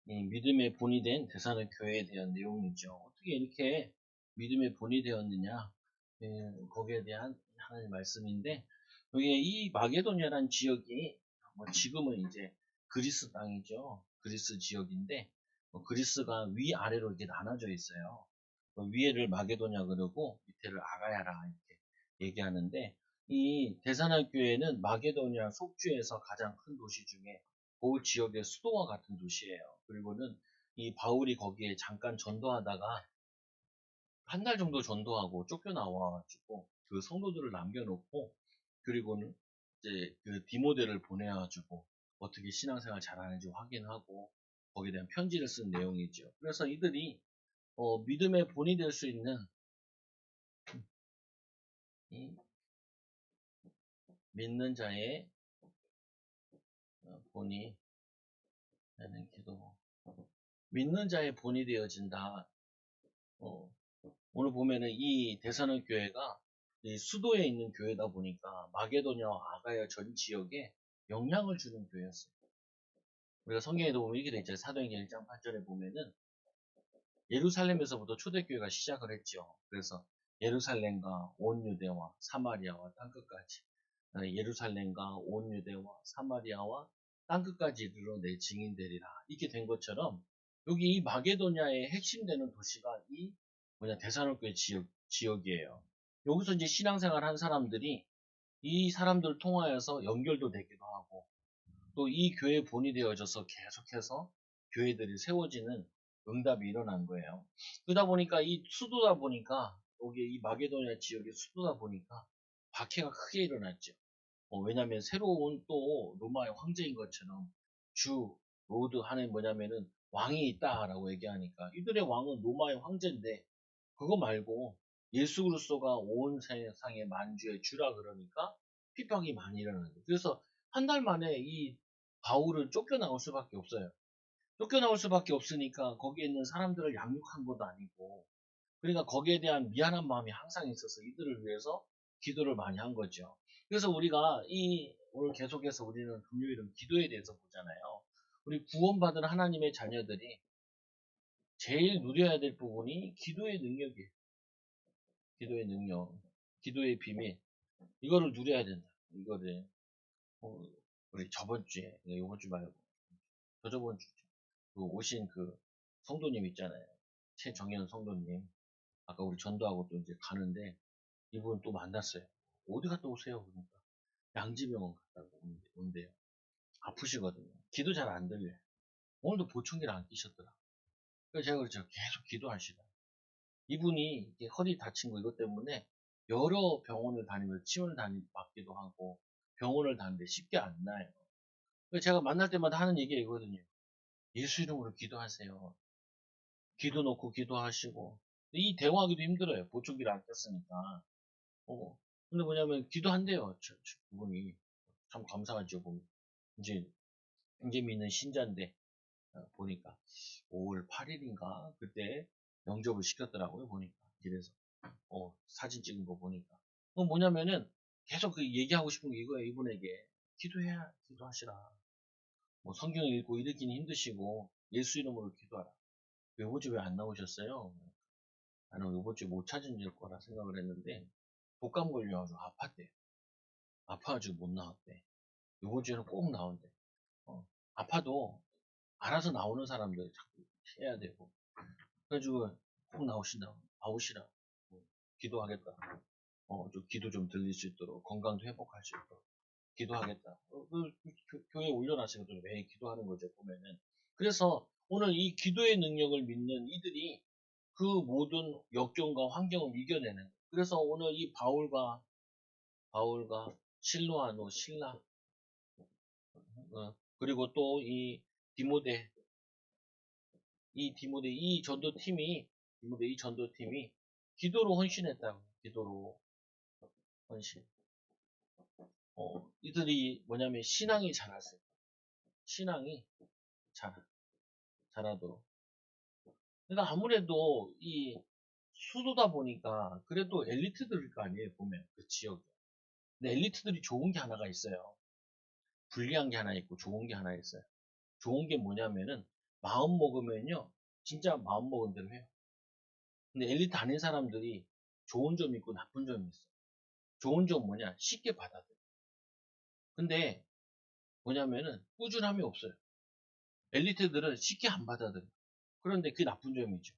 이 믿음의 본이 된 데살로니가 교회에 대한 내용이죠. 어떻게 이렇게 믿음의 본이 되었느냐? 거기에 대한 하나님 말씀인데, 여기 이 마게도냐라는 지역이 지금은 이제 그리스 땅이죠. 그리스 지역인데, 그리스가 위아래로 이렇게 나눠져 있어요. 위에를 마게도냐 그러고 밑에를 아가야라 이렇게 얘기하는데, 이 데살로니가 교회는 마게도냐 속주에서 가장 큰 도시 중에 그 지역의 수도와 같은 도시예요. 그리고는 이 바울이 거기에 잠깐 전도하다가 한 달 정도 전도하고 쫓겨나와가지고 그 성도들을 남겨놓고, 그리고는 이제 그 디모데를 보내가지고 어떻게 신앙생활 잘하는지 확인하고 거기에 대한 편지를 쓴 내용이죠. 그래서 이들이 믿음의 본이 될 수 있는 이 믿는 자의 본이 되는 기도, 믿는 자의 본이 되어진다. 어, 오늘 보면은 이 데살로니가 교회가 이 수도에 있는 교회다 보니까 마게도냐와 아가야 전 지역에 영향을 주는 교회였어요. 우리가 성경에도 보면 이렇게 돼 있잖아요. 사도행전 1장 8절에 보면은 예루살렘에서부터 초대교회가 시작을 했죠. 그래서 예루살렘과 온 유대와 사마리아와 땅끝까지, 예루살렘과 온 유대와 사마리아와 땅끝까지 이르러 내 증인되리라. 이렇게 된 것처럼 여기 이 마게도냐의 핵심 되는 도시가 이 데살로니가 지역이에요. 여기서 이제 신앙생활 한 사람들이 이 사람들을 통하여서 연결도 되기도 하고, 또 이 교회 본이 되어져서 계속해서 교회들이 세워지는 응답이 일어난 거예요. 그러다 보니까 이 수도다 보니까, 여기 이 마게도냐 지역의 수도다 보니까 박해가 크게 일어났죠. 왜냐면 새로운 또 로마의 황제인 것처럼 주 로드 하는 뭐냐면은 왕이 있다라고 얘기하니까, 이들의 왕은 로마의 황제인데 그거 말고 예수 그리스도가 온 세상의 만주의 주라 그러니까 핍박이 많이 일어나는 거예요. 그래서 한 달 만에 이 바울은 쫓겨나올 수밖에 없어요. 쫓겨나올 수밖에 없으니까 거기에 있는 사람들을 양육한 것도 아니고, 그러니까 거기에 대한 미안한 마음이 항상 있어서 이들을 위해서 기도를 많이 한 거죠. 그래서 우리가 오늘 계속해서 우리는 금요일은 기도에 대해서 보잖아요. 우리 구원받은 하나님의 자녀들이 제일 누려야 될 부분이 기도의 능력이에요. 기도의 능력, 기도의 비밀, 이거를 누려야 된다. 이거를 우리 저번 주에, 이번 주 말고 저번 주 그 오신 그 성도님 있잖아요. 최정현 성도님. 아까 우리 전도하고 또 이제 가는데 이분 또 만났어요. 어디 갔다 오세요? 그러니까 양지병원 갔다 온대요. 아프시거든요. 기도 잘 안 들려요. 오늘도 보청기를 안 끼셨더라. 그래서 제가 그렇죠. 계속 기도하시라. 이분이 이렇게 허리 다친 거 이것 때문에 여러 병원을 다니면서 치료를 받기도 하고 병원을 다니는데 쉽게 안 나요. 그래서 제가 만날 때마다 하는 얘기가 이거거든요. 예수 이름으로 기도하세요. 기도 놓고 기도하시고. 이 대화하기도 힘들어요. 보청기를 안 꼈으니까. 근데 뭐냐면 기도한대요. 그분이. 참 감사하죠. 보면. 이제 믿는 신자인데 보니까 5월 8일인가 그때 영접을 시켰더라고요. 보니까 길에서 사진 찍은 거 보니까. 그건 뭐냐면은 계속 그 얘기하고 싶은 게 이거예요. 이분에게 기도하시라. 뭐 성경 읽고 읽기는 힘드시고 예수 이름으로 기도하라. 요번 주 왜 안 나오셨어요? 나는 요번 주에 못 찾은 거라 생각을 했는데 독감 걸려가지고 아팠대. 아파가지고 못 나왔대. 요번 주에는 꼭 나온대. 아파도 알아서 나오는 사람들 자꾸 해야 되고. 그래가지고 꼭 나오시라. 기도하겠다. 좀 기도 좀 들릴 수 있도록, 건강도 회복할 수 있도록 기도하겠다. 교회에 올려놨으니까 매일 기도하는 거죠, 보면은. 그래서 오늘 이 기도의 능력을 믿는 이들이 그 모든 역경과 환경을 이겨내는 거예요. 그래서 오늘 이 바울과 실로아노, 신라, 그리고 또 이 디모데, 이 전도팀이 기도로 헌신했다고. 기도로 헌신. 이들이 뭐냐면 신앙이 자랐어요. 신앙이 자라도록. 그러니까 아무래도 이 수도다 보니까 그래도 엘리트들일 거 아니에요, 보면. 그 지역에. 근데 엘리트들이 좋은 게 하나가 있어요. 불리한 게 하나 있고 좋은 게 하나 있어요. 좋은 게 뭐냐면은 마음 먹으면요. 진짜 마음 먹은 대로 해요. 근데 엘리트 아닌 사람들이 좋은 점이 있고 나쁜 점이 있어. 좋은 점 뭐냐? 쉽게 받아들여. 근데 뭐냐면은 꾸준함이 없어요. 엘리트들은 쉽게 안 받아들여. 그런데 그게 나쁜 점이죠.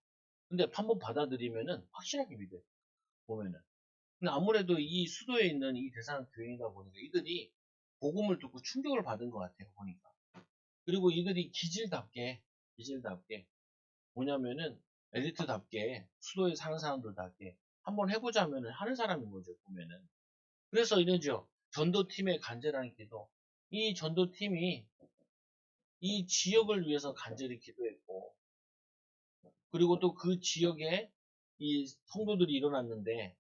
근데 한번 받아들이면은 확실하게 믿어요. 보면은. 근데 아무래도 이 수도에 있는 이 대상 교인이다 보니까 이들이 복음을 듣고 충격을 받은 것 같아요. 보니까. 그리고 이들이 기질답게 뭐냐면은 엘리트답게 수도에 사는 사람들답게 한번 해보자면은 하는 사람인 거죠. 보면은. 그래서 이러죠. 전도팀의 간절한 기도. 이 전도팀이 이 지역을 위해서 간절히 기도했고, 그리고 또 그 지역에 이 성도들이 일어났는데,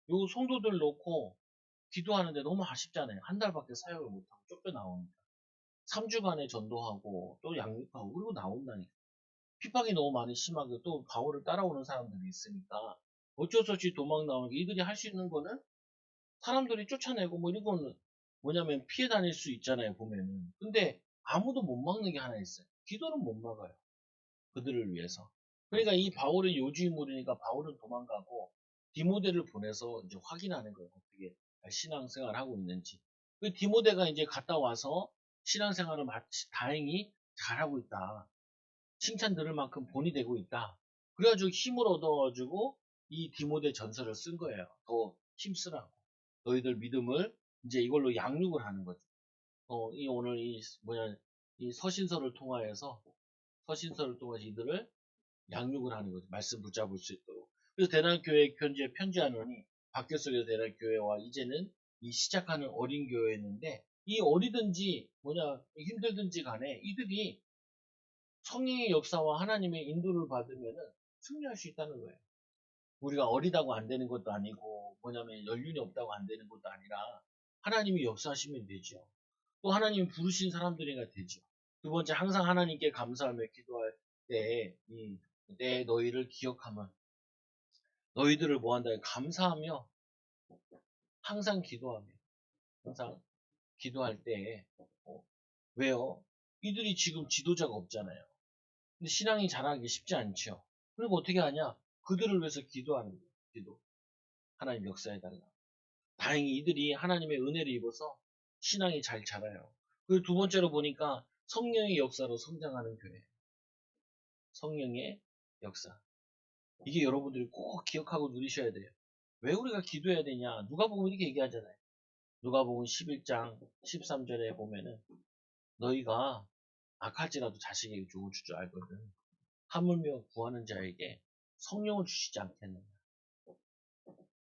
요 성도들 놓고 기도하는데 너무 아쉽잖아요. 한 달밖에 사역을 못하고 쫓겨나오니까. 3주간에 전도하고, 또 양육하고, 그리고 나온다니까. 핍박이 너무 많이 심하고, 또 바울을 따라오는 사람들이 있으니까, 어쩔 수 없이 도망 나오는 게 이들이 할 수 있는 거는 사람들이 쫓아내고 뭐 이런 거는 뭐냐면 피해 다닐 수 있잖아요, 보면은. 근데 아무도 못 막는 게 하나 있어요. 기도는 못 막아요. 그들을 위해서. 그러니까 이 바울의 요주인물이니까 바울은 도망가고 디모데를 보내서 이제 확인하는 거예요. 어떻게 신앙생활을 하고 있는지. 그 디모데가 이제 갔다 와서 신앙생활을 마치 다행히 잘하고 있다. 칭찬 들을 만큼 본이 되고 있다. 그래가지고 힘을 얻어가지고 이 디모데 전서를 쓴 거예요. 더 힘쓰라고. 너희들 믿음을 이제 이걸로 양육을 하는 거죠. 이 오늘 이 서신서를 통해서 이들을 양육을 하는 거죠. 말씀 붙잡을 수 있도록. 그래서 대단교회 편지에 편지하노니 바뀌었어요. 대단교회와 이제는 이 시작하는 어린 교회였는데 이 어리든지 힘들든지 간에 이들이 성령의 역사와 하나님의 인도를 받으면은 승리할 수 있다는 거예요. 우리가 어리다고 안 되는 것도 아니고 연륜이 없다고 안 되는 것도 아니라 하나님이 역사하시면 되죠. 또 하나님이 부르신 사람들이가 되죠. 두 번째, 항상 하나님께 감사하며 기도할 때 너희를 기억하면 너희들을 뭐한다? 감사하며 항상 기도하며 항상 기도할 때 왜요? 이들이 지금 지도자가 없잖아요. 근데 신앙이 자라기 쉽지 않죠. 그리고 어떻게 하냐? 그들을 위해서 기도하는 거예요. 기도. 하나님 역사해달라. 다행히 이들이 하나님의 은혜를 입어서 신앙이 잘 자라요. 그리고 두 번째로 보니까 성령의 역사로 성장하는 교회. 성령의 역사. 이게 여러분들이 꼭 기억하고 누리셔야 돼요. 왜 우리가 기도해야 되냐? 누가복음 이렇게 얘기하잖아요. 누가복음 11장 13절에 보면은 너희가 악할지라도 자식에게 좋은 줄 알거든. 하물며 구하는 자에게 성령을 주시지 않겠느냐.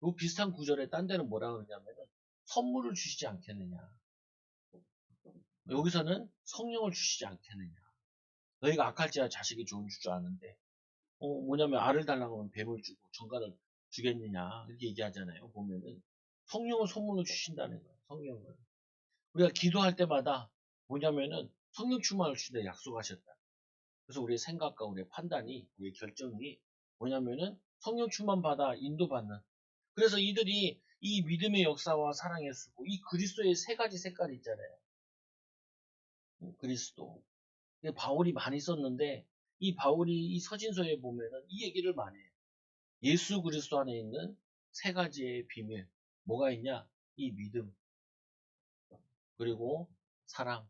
이 비슷한 구절에 딴 데는 뭐라 그러냐면은 선물을 주시지 않겠느냐. 여기서는 성령을 주시지 않겠느냐. 너희가 악할지라 자식이 좋은 줄 아는데 알을 달라고 하면 뱀을 주고 전갈을 주겠느냐 이렇게 얘기하잖아요. 보면은 성령은 선물로 주신다는 거예요. 성령을 우리가 기도할 때마다 성령 충만을 주신다 약속하셨다. 그래서 우리의 생각과 우리의 판단이 우리의 결정이 성령 충만 받아 인도받는. 그래서 이들이 이 믿음의 역사와 사랑의 수고, 이 그리스도의 세 가지 색깔이 있잖아요. 그리스도. 바울이 많이 썼는데 이 바울이 이 서신서에 보면은 이 얘기를 많이 해요. 예수 그리스도 안에 있는 세 가지의 비밀. 뭐가 있냐? 이 믿음, 그리고 사랑,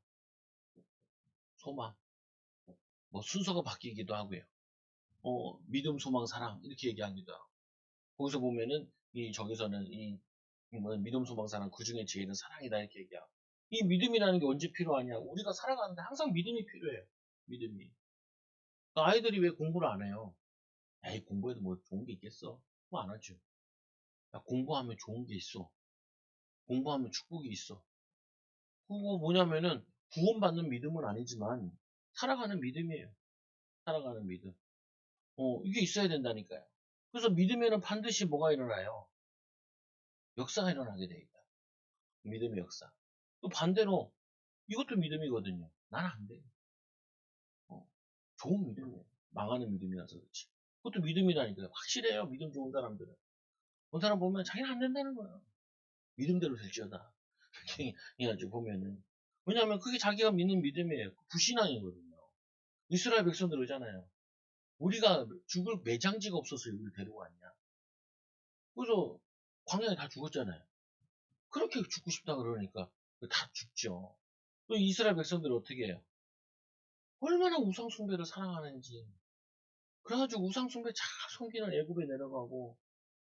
소망. 순서가 바뀌기도 하고요. 믿음, 소망, 사랑 이렇게 얘기하기도 하고. 거기서 보면은 저기서는 믿음, 소망, 사랑 그 중에 제일은 사랑이다 이렇게 얘기하고. 이 믿음이라는 게 언제 필요하냐? 우리가 살아가는데 항상 믿음이 필요해요. 믿음이. 그러니까 아이들이 왜 공부를 안 해요? 에이, 공부해도 뭐 좋은 게 있겠어? 뭐 안 하죠. 야, 공부하면 좋은 게 있어. 공부하면 축복이 있어. 그거 구원받는 믿음은 아니지만 살아가는 믿음이에요. 살아가는 믿음. 이게 있어야 된다니까요. 그래서 믿음에는 반드시 뭐가 일어나요? 역사가 일어나게 돼 있다. 믿음의 역사. 또 반대로 이것도 믿음이거든요. 나는 안 돼. 좋은 믿음이에요. 망하는 믿음이라서 그렇지. 그것도 믿음이라니까요. 확실해요. 믿음 좋은 사람들은. 어떤 사람 보면 자기는 안 된다는 거예요. 믿음대로 될지어다. 이렇게 해가지고 보면은. 왜냐하면 그게 자기가 믿는 믿음이에요. 불신앙이거든요. 이스라엘 백성들 그러잖아요. 우리가 죽을 매장지가 없어서 우리를 데리고 왔냐. 그래서 광야에 다 죽었잖아요. 그렇게 죽고 싶다 그러니까 다 죽죠. 또 이스라엘 백성들이 어떻게 해요? 얼마나 우상숭배를 사랑하는지. 그래가지고 우상숭배 잘 섬기는 애굽에 내려가고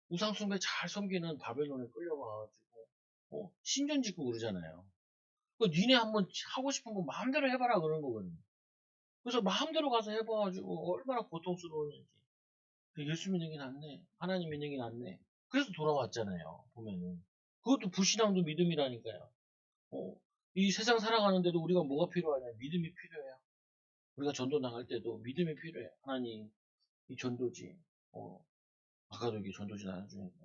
우상숭배 잘 섬기는 바벨론에 끌려가가지고 신전 짓고 그러잖아요. 그 니네 한번 하고 싶은 거 마음대로 해봐라 그런 거거든요. 그래서 마음대로 가서 해봐가지고 얼마나 고통스러웠는지. 예수 믿는 게 낫네. 하나님 믿는 게 낫네. 그래서 돌아왔잖아요. 보면은. 그것도 불신앙도 믿음이라니까요. 어, 이 세상 살아가는데도 우리가 뭐가 필요하냐? 믿음이 필요해요. 우리가 전도 나갈 때도 믿음이 필요해요. 하나님, 이 전도지. 아까도 이게 전도지 나눠주니까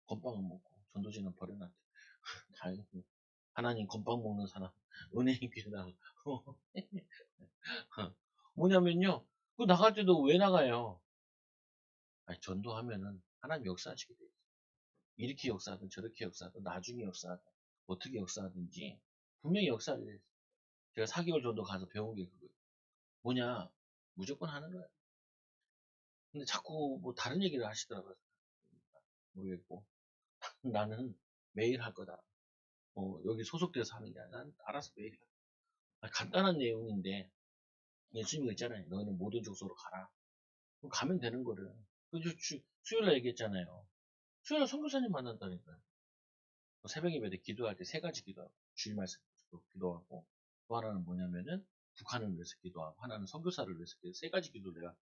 건빵은 먹고 전도지는 버려놨대. 다행이고. 하나님 건빵 먹는 사람 은혜의 길다. 뭐냐면요. 그 나갈 때도 왜 나가요? 아니, 전도하면은 하나님 역사하시게 돼요. 이렇게 역사하든 저렇게 역사하든 나중에 역사하든 어떻게 역사하든지 분명히 역사를 해요. 제가 4개월 정도 가서 배운 게 그거예요. 뭐냐? 무조건 하는 거예요. 근데 자꾸 뭐 다른 얘기를 하시더라고요. 모르겠고. 나는 매일 할 거다. 여기 소속돼서 하는 게 아니라 난 알아서 매일 할 거다. 간단한 내용인데 예수님이 있잖아요. 너희는 모든 족속으로 가라. 그럼 가면 되는 거를. 그래서 수요일날 얘기했잖아요. 수요일날 선교사님 만난다니까요. 새벽 예배 때 기도할 때 세 가지 기도하고 주일 말씀 기도하고 또 하나는 뭐냐면은 북한을 위해서 기도하고 하나는 선교사를 위해서 기도 세 가지 기도 내가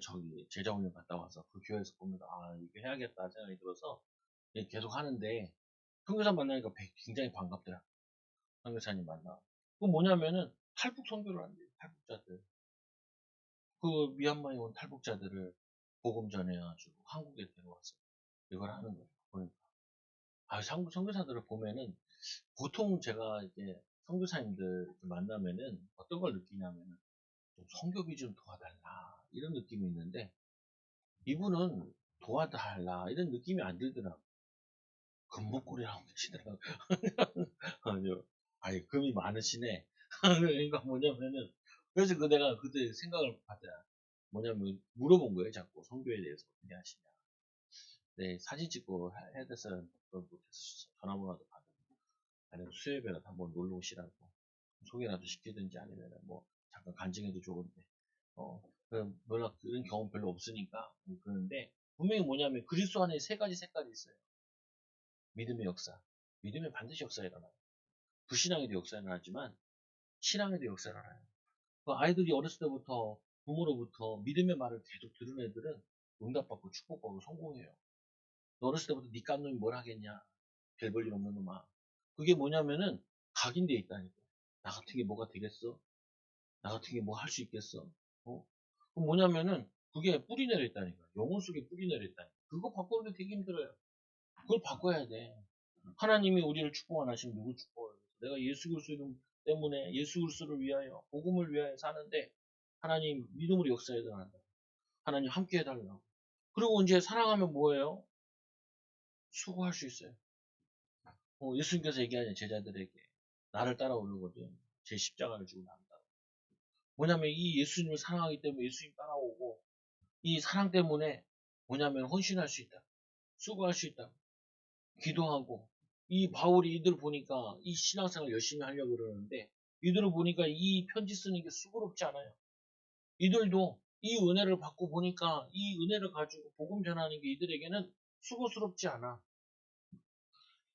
저기 제자훈련 갔다 와서 그 교회에서 보면서 아 이거 해야겠다 생각이 들어서 계속 하는데 선교사 만나니까 굉장히 반갑더라. 선교사님 만나. 그 뭐냐면은 탈북 선교를 한대요. 탈북자들. 그 미얀마에 온 탈북자들을 복음 전해가지고 한국에 데려와서 이걸 하는 거예요. 그러니까 선교사들을 보면은 보통 제가 이제 선교사님들 만나면은 어떤 걸 느끼냐면은 좀 성교비 좀 도와달라 이런 느낌이 있는데 이분은 도와달라 이런 느낌이 안 들더라고. 금목걸이라고 계시더라고. 아니요. 아니 금이 많으시네. 그러니까 뭐냐면은 그래서 그 내가 그때 생각을 받아. 뭐냐면 물어본 거예요. 자꾸 성교에 대해서 어떻게 하시냐. 네 사진 찍고 해야 돼서 전화번호도 받아. 아니면 수요일에라도 한번 놀러 오시라고 소개라도 시키든지 아니면 뭐 잠깐 간증해도 좋은데 별로 그런 경험 별로 없으니까 그러는데 분명히 뭐냐면 그리스도 안에 세 가지 색깔이 있어요. 믿음의 역사. 믿음에 반드시 역사가 일어나요. 불신앙에도 역사가 일어나지만 신앙에도 역사가 일어나요. 그 아이들이 어렸을 때부터 부모로부터 믿음의 말을 계속 들은 애들은 응답받고 축복받고 성공해요. 너 어렸을 때부터 네 깜놈이 뭘 하겠냐. 별 볼 일 없는 놈아. 그게 뭐냐면은 각인돼 있다니까. 나 같은 게 뭐가 되겠어? 나 같은 게 뭐 할 수 있겠어? 그럼 뭐냐면은 그게 뿌리 내려 있다니까. 영혼 속에 뿌리 내려 있다니까. 그거 바꾸는 게 되게 힘들어요. 그걸 바꿔야 돼. 하나님이 우리를 축복 안 하시면 누굴 축복해요? 내가 예수 그리스도 이름 때문에 예수 그리스도를 위하여 복음을 위하여 사는데 하나님 믿음으로 역사해 달란다. 하나님 함께 해달라고. 그리고 이제 사랑하면 뭐예요? 수고할 수 있어요. 예수님께서 얘기하는 제자들에게 나를 따라오려거든 제 십자가를 지고 난다. 뭐냐면 이 예수님을 사랑하기 때문에 예수님 따라오고 이 사랑 때문에 뭐냐면 헌신할 수 있다. 수고할 수 있다. 기도하고 이 바울이 이들 보니까 이 신앙생활 열심히 하려고 그러는데 이들을 보니까 이 편지 쓰는 게 수고롭지 않아요. 이들도 이 은혜를 받고 보니까 이 은혜를 가지고 복음 전하는 게 이들에게는 수고스럽지 않아.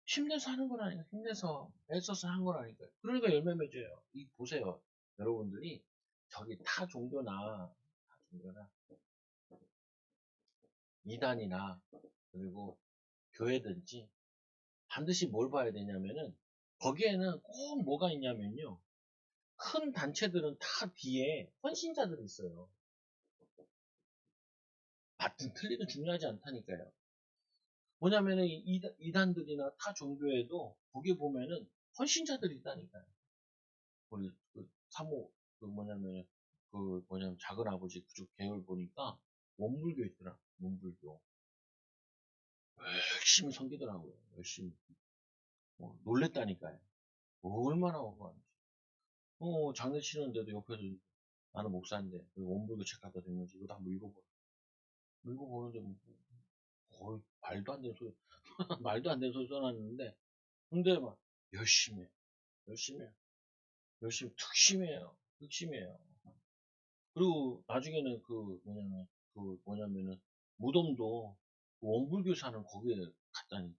힘내서 하는 거라니까. 힘내서 애써서 한 거라니까요. 그러니까 열매 맺어요. 이 보세요. 여러분들이 저기 타 종교나 이단이나 그리고 교회든지 반드시 뭘 봐야 되냐면은 거기에는 꼭 뭐가 있냐면요. 큰 단체들은 다 뒤에 헌신자들이 있어요. 맞든 틀리든 중요하지 않다니까요. 뭐냐면은 이단들이나 타 종교에도 거기 보면은 헌신자들이 있다니까요. 우리 그 사모 그 뭐냐면 작은 아버지 그쪽 계열 보니까 원불교 있더라. 원불교 열심히 섬기더라고요. 열심히 놀랬다니까요. 얼마나 억울한지. 장례 치는데도 옆에서 나는 목사인데 원불교 책 갖다 대면서 이거 다 한번 읽어보라. 읽어보는데 뭐 거의 말도 안 되는 소리 말도 안 되는 소리 써놨는데 근데 막 열심히 해. 열심히 해. 열심히 특심해요. 그리고 나중에는 뭐냐면은 무덤도 그 원불교 사는 거기에 갔다니까.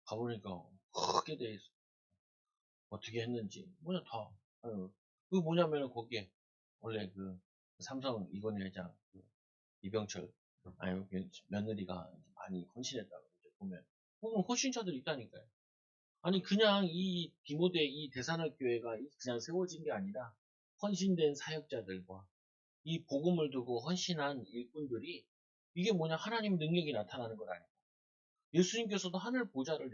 가보니까 크게 돼 있어. 어떻게 했는지 뭐냐 다. 아유, 그 뭐냐면은 거기에 원래 그 삼성 이건희 회장 그 이병철 아유 며느리가 많이 헌신했다고 이제 보면 헌신자들이 있다니까요. 아니 그냥 이 디모데 이 대산할 교회가 그냥 세워진 게 아니라 헌신된 사역자들과 이 복음을 두고 헌신한 일꾼들이 이게 뭐냐 하나님 능력이 나타나는 걸 아니까 예수님께서도 하늘 보좌를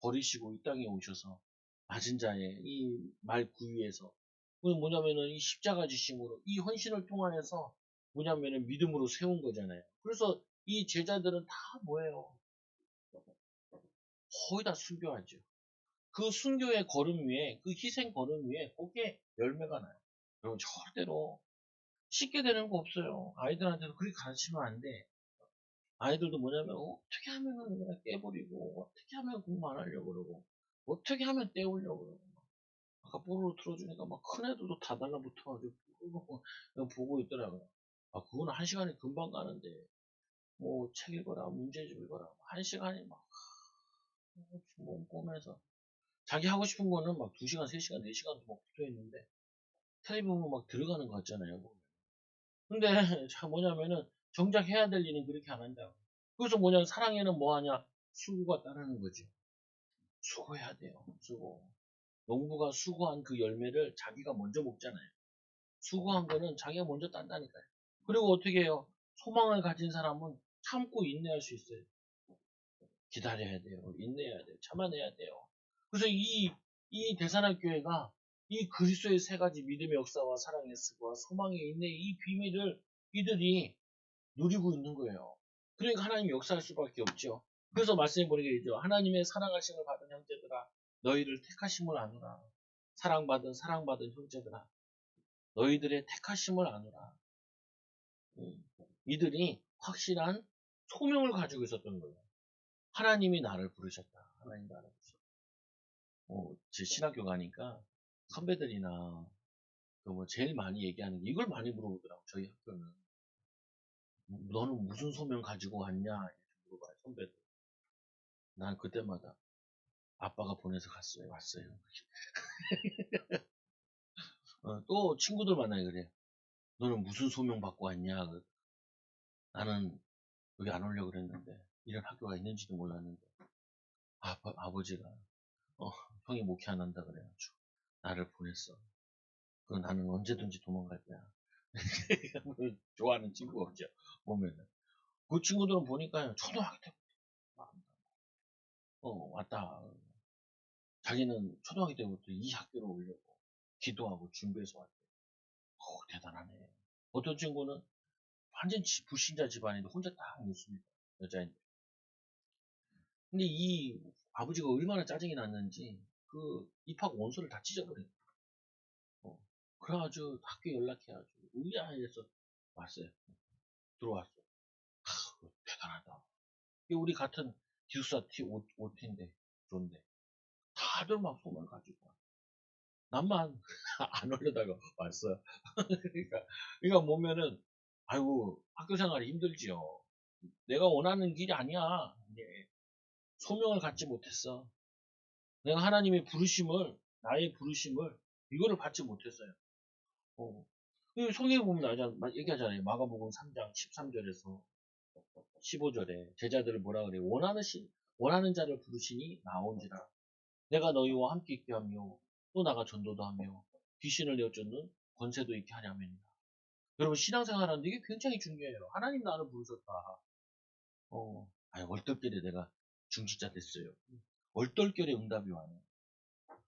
버리시고 이 땅에 오셔서 맞은 자의 이 말 구유에서 뭐냐면은 이 십자가 지심으로 이 헌신을 통하여서 뭐냐면은 믿음으로 세운 거잖아요. 그래서 이 제자들은 다 뭐예요? 거의 다 순교하죠. 그 순교의 걸음 위에 그 희생 걸음 위에 거기에 열매가 나요. 여러분 절대로 쉽게 되는 거 없어요. 아이들한테도 그렇게 가르치면 안 돼. 아이들도 뭐냐면 어떻게 하면은 그냥 깨버리고 어떻게 하면 공부 안 하려고 그러고 어떻게 하면 때우려고 그러고 아까 뽀로로 틀어주니까 막 큰 애들도 다 달라붙어가지고 뽀로로 그냥 보고 있더라고요. 아 그거는 한 시간이 금방 가는데 뭐 책 읽어라 문제집 읽어라 한 시간이 막 몸 꼬매서 자기 하고 싶은 거는 막 2시간 3시간 4시간도 막 붙어있는데 텔레비 보면 막 들어가는 거 같잖아요. 근데 자 뭐냐면은 정작 해야 될 일은 그렇게 안 한다고. 그래서 뭐냐면 사랑에는 뭐하냐 수고가 따르는 거지. 수고해야 돼요. 수고. 농부가 수고한 그 열매를 자기가 먼저 먹잖아요. 수고한 거는 자기가 먼저 딴다니까요. 그리고 어떻게 해요? 소망을 가진 사람은 참고 인내할 수 있어요. 기다려야 돼요. 인내해야 돼요. 참아내야 돼요. 그래서 이 대산학 교회가 이 그리스도의 세 가지 믿음의 역사와 사랑의 수고와 소망의 인내 이 비밀을 이들이 누리고 있는 거예요. 그러니까 하나님이 역사할 수밖에 없죠. 그래서 말씀해 보니까 이죠. 하나님의 사랑하심을 받은 형제들아 너희를 택하심을 아노라. 사랑받은 형제들아 너희들의 택하심을 아노라. 이들이 확실한 소명을 가지고 있었던 거예요. 하나님이 나를 부르셨다. 하나님 나를 부르셨다. 제 신학교 가니까 선배들이나 뭐 제일 많이 얘기하는 게 이걸 많이 물어보더라고. 저희 학교는 너는 무슨 소명 가지고 왔냐 이렇게 물어봐요 선배들. 난 그때마다 아빠가 보내서 왔어요. 또 친구들 만나요 그래. 너는 무슨 소명 받고 왔냐? 나는 여기 안 오려고 그랬는데 이런 학교가 있는지도 몰랐는데 아버지가 어, 형이 목회 안 한다 그래가지고 나를 보냈어. 나는 언제든지 도망갈 거야. 좋아하는 친구 없죠. 보면은 그 친구들은 보니까 초등학교 때부터 왔다. 자기는 초등학교 때부터 이 학교로 오려고 기도하고 준비해서 왔대. 대단하네. 어떤 친구는 완전 불신자 집안인데 혼자 딱 있습니다. 여자인데. 근데 이 아버지가 얼마나 짜증이 났는지 그 입학 원서를 다 찢어버린 어. 그래가지고 학교 연락해가지고 의야 해서 왔어요. 들어왔어. 대단하다. 이게 우리 같은 기숙사 OT인데 그런데 다들 막 소문 가지고 와. 나만 안 오려다가 왔어요. 그러니까 보면은 아이고 학교 생활이 힘들지요. 내가 원하는 길이 아니야. 이게 소명을 갖지 못했어. 내가 하나님의 나의 부르심을 이거를 받지 못했어요. 어. 성경에 보면 얘기하잖아요. 마가복음 3장 13절에서 15절에 제자들을 뭐라 그래요? 원하는 자를 부르시니 나온지라. 내가 너희와 함께 있게 하며 또 나가 전도도 하며 귀신을 내어쫓는 권세도 있게 하냐면이다. 여러분 신앙생활 하는데 이게 굉장히 중요해요. 하나님 나를 부르셨다. 얼떨결에 내가 중지자 됐어요. 얼떨결에 응답이 와요.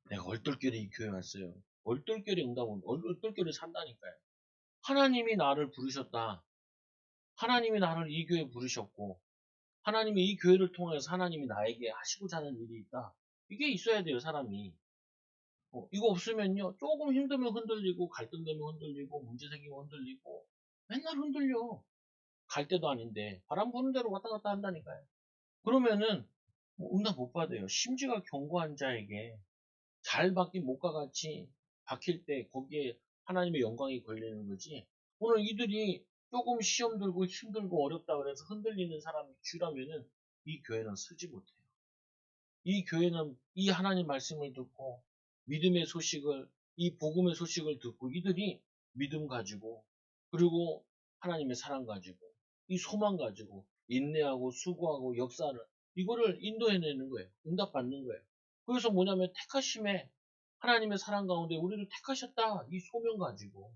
내가 얼떨결에 이 교회 왔어요. 얼떨결에 얼떨결에 산다니까요. 하나님이 나를 부르셨다. 하나님이 나를 이 교회에 부르셨고, 하나님이 이 교회를 통해서 하나님이 나에게 하시고자 하는 일이 있다. 이게 있어야 돼요, 사람이. 이거 없으면요, 조금 힘들면 흔들리고, 갈등되면 흔들리고, 문제 생기면 흔들리고, 맨날 흔들려. 갈 때도 아닌데, 바람 부는 대로 왔다 갔다 한다니까요. 그러면은, 응답 못 받아요. 심지가 견고한 자에게 잘 박힌 목과 같이 박힐 때 거기에 하나님의 영광이 걸리는 거지. 오늘 이들이 조금 시험 들고 힘들고 어렵다 그래서 흔들리는 사람이 주라면은 이 교회는 서지 못해요. 이 교회는 이 하나님 말씀을 듣고 믿음의 소식을, 이 복음의 소식을 듣고 이들이 믿음 가지고, 그리고 하나님의 사랑 가지고, 이 소망 가지고 인내하고 수고하고 역사를, 이거를 인도해내는 거예요. 응답받는 거예요. 그래서 뭐냐면 택하심에, 하나님의 사랑 가운데 우리를 택하셨다, 이 소명 가지고.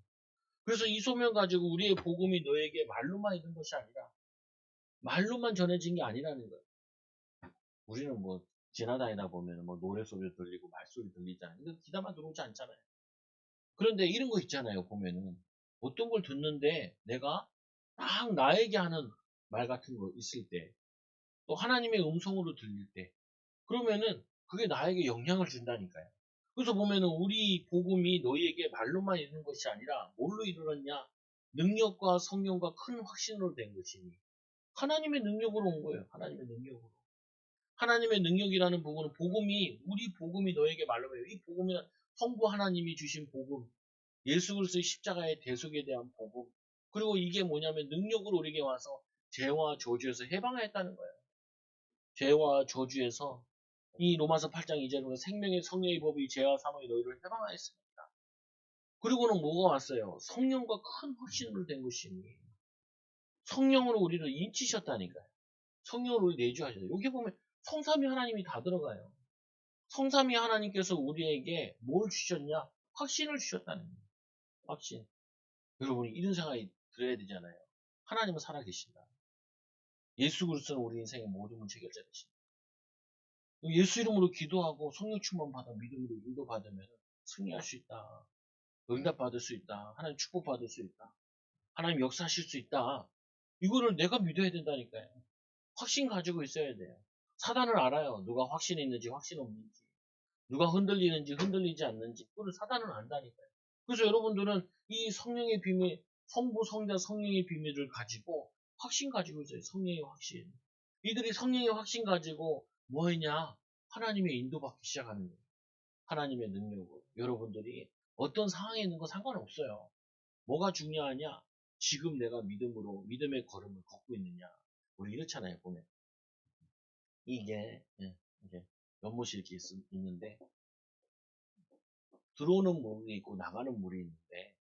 그래서 이 소명 가지고 우리의 복음이 너에게 말로만 있는 것이 아니라, 말로만 전해진 게 아니라는 거예요. 우리는 뭐 지나다니다 보면 뭐 노래소리 들리고 말소리 들리잖아요. 근데 귀담아 들어오지 않잖아요. 그런데 이런 거 있잖아요. 보면은 어떤 걸 듣는데 내가 딱 나에게 하는 말 같은 거 있을 때, 또 하나님의 음성으로 들릴 때, 그러면은 그게 나에게 영향을 준다니까요. 그래서 보면은 우리 복음이 너희에게 말로만 있는 것이 아니라 뭘로 이루었냐? 능력과 성령과 큰 확신으로 된 것이니, 하나님의 능력으로 온 거예요. 하나님의 능력으로. 하나님의 능력이라는 부분은, 복음이, 우리 복음이 너에게 말로 해요. 이 복음은 성부 하나님이 주신 복음, 예수 그리스도의 십자가의 대속에 대한 복음, 그리고 이게 뭐냐면 능력으로 우리에게 와서 죄와 저주에서 해방하였다는 거예요. 죄와 저주에서, 이 로마서 8장 2절에 생명의 성령의 법이 죄와 사망의 너희를 해방하였습니다. 그리고는 뭐가 왔어요? 성령과 큰 확신으로 된 것이니, 성령으로 우리를 인치셨다니까요. 성령으로 우리 내주하셨어요. 여기 보면 성삼위 하나님이 다 들어가요. 성삼위 하나님께서 우리에게 뭘 주셨냐? 확신을 주셨다는 거예요. 확신. 여러분이 이런 생각이 들어야 되잖아요. 하나님은 살아계신다. 예수 그리스도는 우리 인생의 모든 문제 해결자이십니다. 예수 이름으로 기도하고 성령 충만 받아 믿음으로 인도받으면 승리할 수 있다. 응답 받을 수 있다. 하나님 축복 받을 수 있다. 하나님 역사하실 수 있다. 이거를 내가 믿어야 된다니까요. 확신 가지고 있어야 돼요. 사단은 알아요. 누가 확신이 있는지 확신 없는지. 누가 흔들리는지 흔들리지 않는지. 그걸 사단은 안다니까요. 그래서 여러분들은 이 성령의 비밀, 성부, 성자, 성령의 비밀을 가지고 확신 가지고 있어요. 성령의 확신. 이들이 성령의 확신 가지고 뭐 했냐? 하나님의 인도받기 시작하는 거예요. 하나님의 능력으로. 여러분들이 어떤 상황에 있는 거 상관없어요. 뭐가 중요하냐? 지금 내가 믿음으로, 믿음의 걸음을 걷고 있느냐. 우리 이렇잖아요, 보면. 이게, 이게 연못이 이렇게 있는데, 들어오는 물이 있고 나가는 물이 있는데,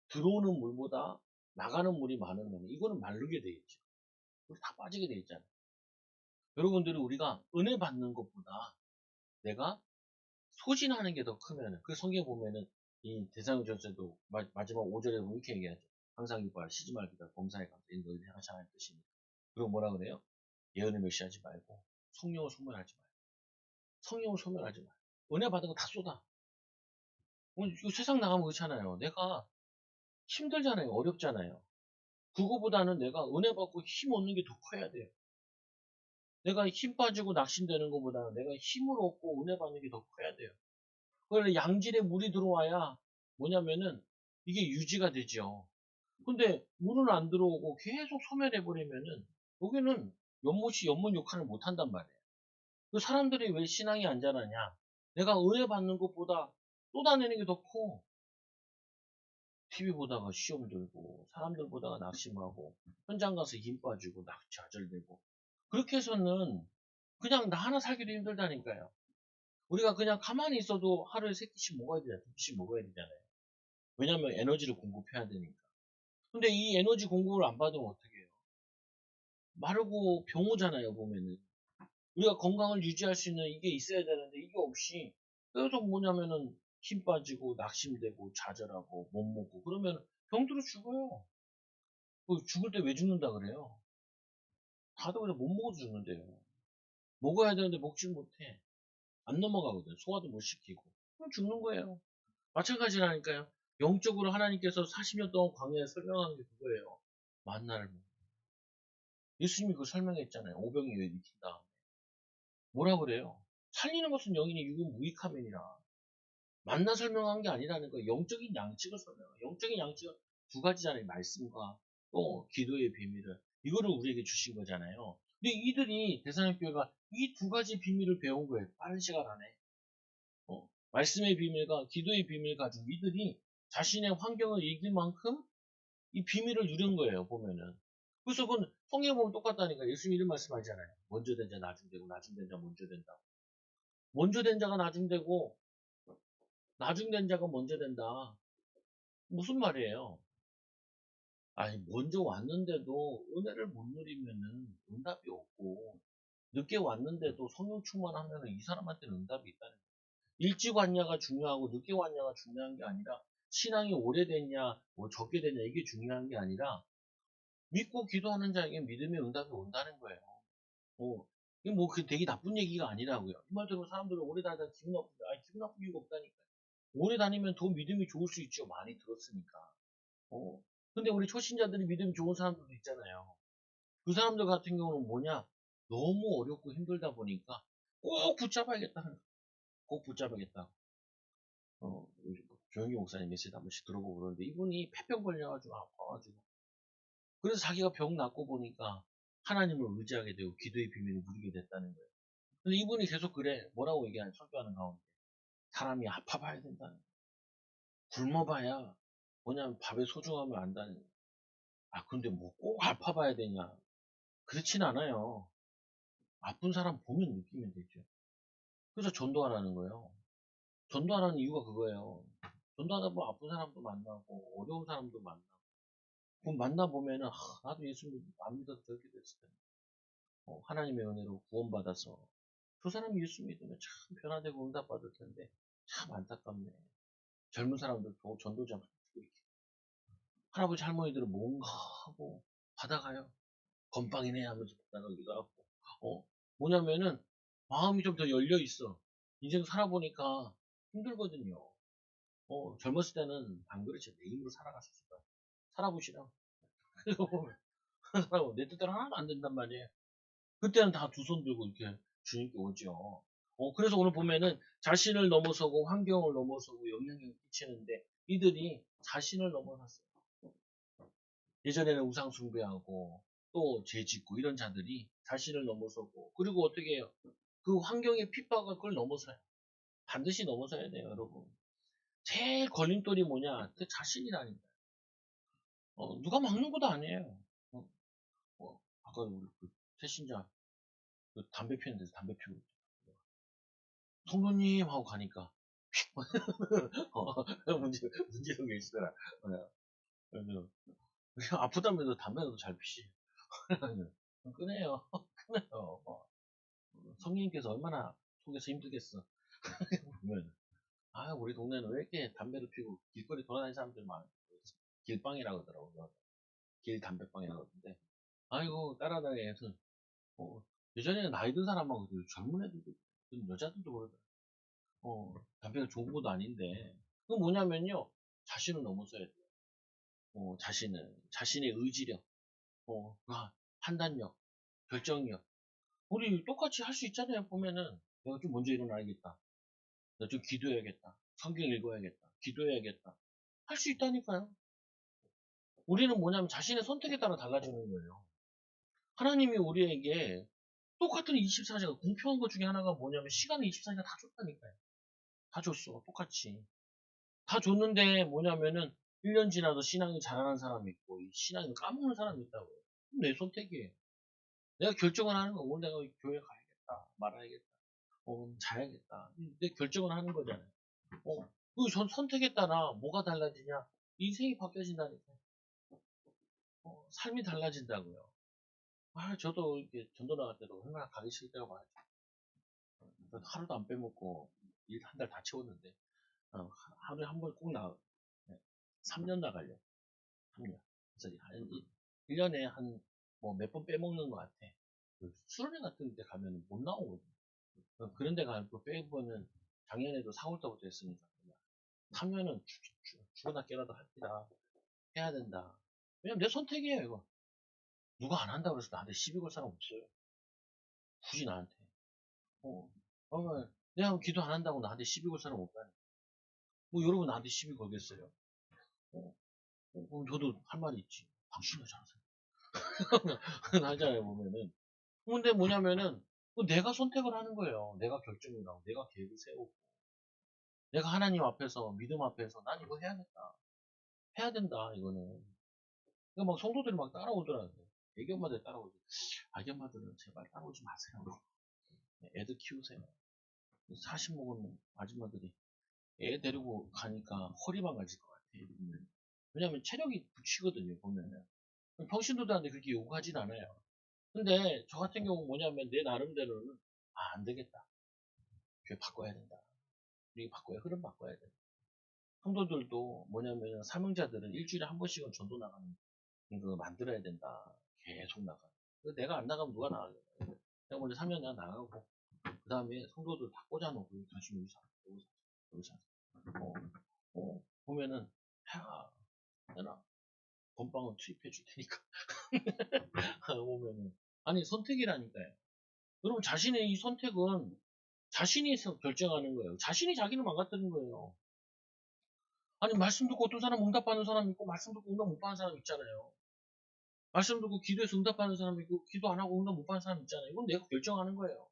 들어오는 물보다 나가는 물이 많으면 이거는 마르게 돼 있죠. 우리 다 빠지게 돼 있잖아요. 여러분들이 우리가 은혜 받는 것보다 내가 소진하는 게 더 크면은, 그 성경에 보면은 이 대사용전서도 마지막 5절에 보면 이렇게 얘기하죠. 항상 기뻐하라, 쉬지 말고 기도하라, 범사에 감사히 너희를 향하시 하나님 뜻이니까. 그리고 뭐라 그래요? 예언을 멸시하지 말고 성령을 소멸하지 말고, 성령을 소멸하지 말고, 은혜 받은 거 다 쏟아. 오늘 이 세상 나가면 그렇잖아요. 내가 힘들잖아요. 어렵잖아요. 그거보다는 내가 은혜 받고 힘 얻는 게 더 커야 돼요. 내가 힘 빠지고 낙심되는 것보다는 내가 힘을 얻고 은혜 받는 게 더 커야 돼요. 그래서 양질의 물이 들어와야 뭐냐면은 이게 유지가 되죠. 근데 물은 안 들어오고 계속 소멸해버리면은 여기는 연못이 연못 역할을 못 한단 말이에요. 그 사람들이 왜 신앙이 안 자라냐? 내가 은혜 받는 것보다 쏟아내는 게 더 커. TV 보다가 시험 들고, 사람들 보다가 낙심하고, 현장 가서 힘 빠지고, 좌절되고. 그렇게 해서는 그냥 나 하나 살기도 힘들다니까요. 우리가 그냥 가만히 있어도 하루에 3끼씩 먹어야 되잖아요. 2끼씩 먹어야 되잖아요. 왜냐면 에너지를 공급해야 되니까. 근데 이 에너지 공급을 안 받으면 어떻게 해요? 마르고 병 오잖아요, 보면은. 우리가 건강을 유지할 수 있는 이게 있어야 되는데 이게 없이 계속 뭐냐면은 힘 빠지고 낙심되고 좌절하고 못 먹고 그러면 병들어 죽어요. 죽을 때 왜 죽는다 그래요? 다들 그냥 못 먹어도 죽는데요. 먹어야 되는데 먹지 못해. 안 넘어가거든. 소화도 못 시키고. 그럼 죽는 거예요. 마찬가지라니까요. 영적으로 하나님께서 40년 동안 광야에 설명한 게 그거예요. 만나를 먹. 예수님이 그거 설명했잖아요. 오병이 왜 익힌 다음에. 뭐라 그래요? 살리는 것은 영이니 육은 무익하면이라. 만나 설명한 게 아니라는 거예요. 영적인 양식을 설명해요. 영적인 양식은 두 가지잖아요. 말씀과 또 기도의 비밀을. 이거를 우리에게 주신 거잖아요. 근데 이들이 대사님교회가 이 두 가지 비밀을 배운 거예요. 빠른 시간 안에. 말씀의 비밀과 기도의 비밀을 가지고 이들이 자신의 환경을 이길 만큼 이 비밀을 누린 거예요. 보면은. 그래서 그건 성경 보면 똑같다니까. 예수님 이런 말씀하잖아요. 먼저 된 자 나중 되고 나중 된 자 먼저 된다. 먼저 된 자가 나중 되고 나중 된 자가 먼저 된다. 무슨 말이에요? 아니, 먼저 왔는데도 은혜를 못 누리면은 응답이 없고, 늦게 왔는데도 성령 충만하면은 이 사람한테는 응답이 있다는 거예요. 일찍 왔냐가 중요하고, 늦게 왔냐가 중요한 게 아니라, 신앙이 오래됐냐, 뭐 적게 됐냐, 이게 중요한 게 아니라, 믿고 기도하는 자에게 믿음의 응답이 온다는 거예요. 이게 뭐, 그 되게 나쁜 얘기가 아니라고요. 이 말 들으면 사람들은 오래 다니다 기분 나쁘다. 아니, 기분 나쁜 이유가 없다니까. 오래 다니면 더 믿음이 좋을 수 있죠. 많이 들었으니까. 어. 근데 우리 초신자들이 믿음이 좋은 사람들도 있잖아요. 그 사람들 같은 경우는 뭐냐? 너무 어렵고 힘들다 보니까 꼭 붙잡아야겠다는 거야. 꼭 붙잡아야겠다. 우리 조영기 목사님 메시지 한 번씩 들어보고 그러는데 이분이 폐병 걸려가지고 아파가지고 그래서 자기가 병 낫고 보니까 하나님을 의지하게 되고 기도의 비밀을 누리게 됐다는 거예요. 근데 이분이 계속 그래. 뭐라고 얘기하는 설교하는 가운데 사람이 아파봐야 된다는 거예요. 굶어봐야 뭐냐면 밥의 소중함을 안다는 거예요. 아 근데 뭐 꼭 아파봐야 되냐? 그렇진 않아요. 아픈 사람 보면 느끼면 되죠. 그래서 전도하라는 거예요. 전도하라는 이유가 그거예요. 전도하다 보면 아픈 사람도 만나고 어려운 사람도 만나고 그럼 만나보면은 나도 예수님 안 믿어도 저렇게 됐을 텐데 하나님의 은혜로 구원받아서 저 사람이 예수 믿으면 참 변화되고 응답받을 텐데 참 안타깝네. 젊은 사람들 전도자 이렇게 할아버지 할머니들은 뭔가 하고 받아가요. 건빵이네 하면서 받아가기도 하고 뭐냐면은 마음이 좀 더 열려 있어. 인생 살아보니까 힘들거든요. 젊었을 때는 안 그렇지. 내 힘으로 살아갔었을 거야. 살아보시라. 그래서 보면, 내 뜻대로 하나도 안 된단 말이에요. 그때는 다 두 손 들고 이렇게 주님께 오죠. 그래서 오늘 보면은 자신을 넘어서고 환경을 넘어서고 영향력을 끼치는데 이들이 자신을 넘어섰어요. 예전에는 우상 숭배하고 또 죄 짓고 이런 자들이 자신을 넘어서고 그리고 어떻게 해요? 그 환경의 핍박을 그걸 넘어서요. 반드시 넘어서야 돼요, 여러분. 제일 걸림돌이 뭐냐? 그 자신이라니까. 누가 막는 것도 아니에요. 아까 우리 그 새신자 그 담배 피는 데서 담배 피우고 성도님 하고 가니까 문제로 계시더라. 그래서 그냥 아프다면서 담배도 잘 피시. 끄네요. 끄네요. 성령님께서 얼마나 속에서 힘들겠어. 보면 우리 동네는 왜 이렇게 담배를 피우고 길거리 돌아다니는 사람들 많아. 길빵이라고 하더라고요. 길 담배빵이라고 하던데. 아이고 따라다니면서 예전에는 나이 든 사람하고 젊은 애들도 여자들도 그러더라고요. 담배가 좋은 것도 아닌데 그건 뭐냐면요 자신을 넘어서야 돼요. 자신의 의지력, 판단력, 결정력. 우리 똑같이 할 수 있잖아요. 보면은 내가 좀 먼저 일어나야겠다. 내가 좀 기도해야겠다. 성경 읽어야겠다. 기도해야겠다. 할 수 있다니까요. 우리는 뭐냐면 자신의 선택에 따라 달라지는 거예요. 하나님이 우리에게 똑같은 24시간 공평한 것 중에 하나가 뭐냐면 시간을 24시간 다 줬다니까요. 다 줬어. 똑같이. 다 줬는데 뭐냐면은 1년 지나도 신앙이 자라는 사람이 있고 신앙을 까먹는 사람이 있다고요. 내 선택이에요. 내가 결정을 하는 거 오늘 내가 교회 가야겠다. 말아야겠다. 자야겠다. 내 결정을 하는 거잖아요. 그 선택에 따라 뭐가 달라지냐? 인생이 바뀌어진다니까. 삶이 달라진다고요. 저도 이렇게 전도 나갈 때도 얼마나 가기 싫을 때가 많았죠. 하루도 안 빼먹고 일 한 달 다 채웠는데 하루에 한 번 꼭 나가. 3년 나가려. 3년. 그래서 한 1년에 한 뭐 몇 번 빼먹는 것 같아. 그 수련회 같은 데 가면 못 나오거든. 그런 데 가고 빼보면 작년에도 4월달부터 했으니까 하면은 죽어나 깨라도 할 기다. 해야 된다. 왜냐면 내 선택이에요 이거. 누가 안 한다고 해서 나한테 시비 걸 사람 없어요. 굳이 나한테. 내가 기도 안 한다고 나한테 시비 걸 사람 없다니. 뭐 여러분 나한테 시비 걸겠어요? 어, 그럼 저도 할 말이 있지. 당신이 잘하세요. 하잖아요, 보면은. 근데 뭐냐면은, 내가 선택을 하는 거예요. 내가 결정을 하고, 내가 계획을 세우고, 내가 하나님 앞에서, 믿음 앞에서, 난 이거 해야겠다. 해야 된다, 이거는. 그러니까 막 성도들이 막 따라오더라고요. 애기 엄마들 따라오죠. 아기 엄마들은 제발 따라오지 마세요. 애들 키우세요. 40 먹은 아줌마들이 애 데리고 가니까 허리만 가질 것 같아요. 왜냐면 체력이 붙이거든요, 보면은. 평신도들한테 그렇게 요구하진 않아요. 근데 저 같은 경우 뭐냐면 내 나름대로는 안 되겠다. 교회 바꿔야 된다. 우리 바꿔야, 흐름 바꿔야 된다. 성도들도 뭐냐면 사명자들은 일주일에 한 번씩은 전도 나가는 거 만들어야 된다. 계속 나가. 내가 안 나가면 누가 나가겠어. 내가 먼저 3년 내가 나가고 그 다음에 성도들 다 꽂아놓고 당신 여기 살아. 여기 살아. 보면은 야, 내가 건빵은 투입해 줄 테니까. 보면은 아니 선택이라니까요. 여러분 자신의 이 선택은 자신이 결정하는 거예요. 자신이 자기를 망가뜨린 거예요. 아니 말씀 듣고 어떤 사람 응답받는 사람 있고 말씀 듣고 응답 못 받는 사람 있잖아요. 말씀 듣고 기도해서 응답받는 사람 있고 기도 안 하고 응답 못 받는 사람 있잖아요. 이건 내가 결정하는 거예요.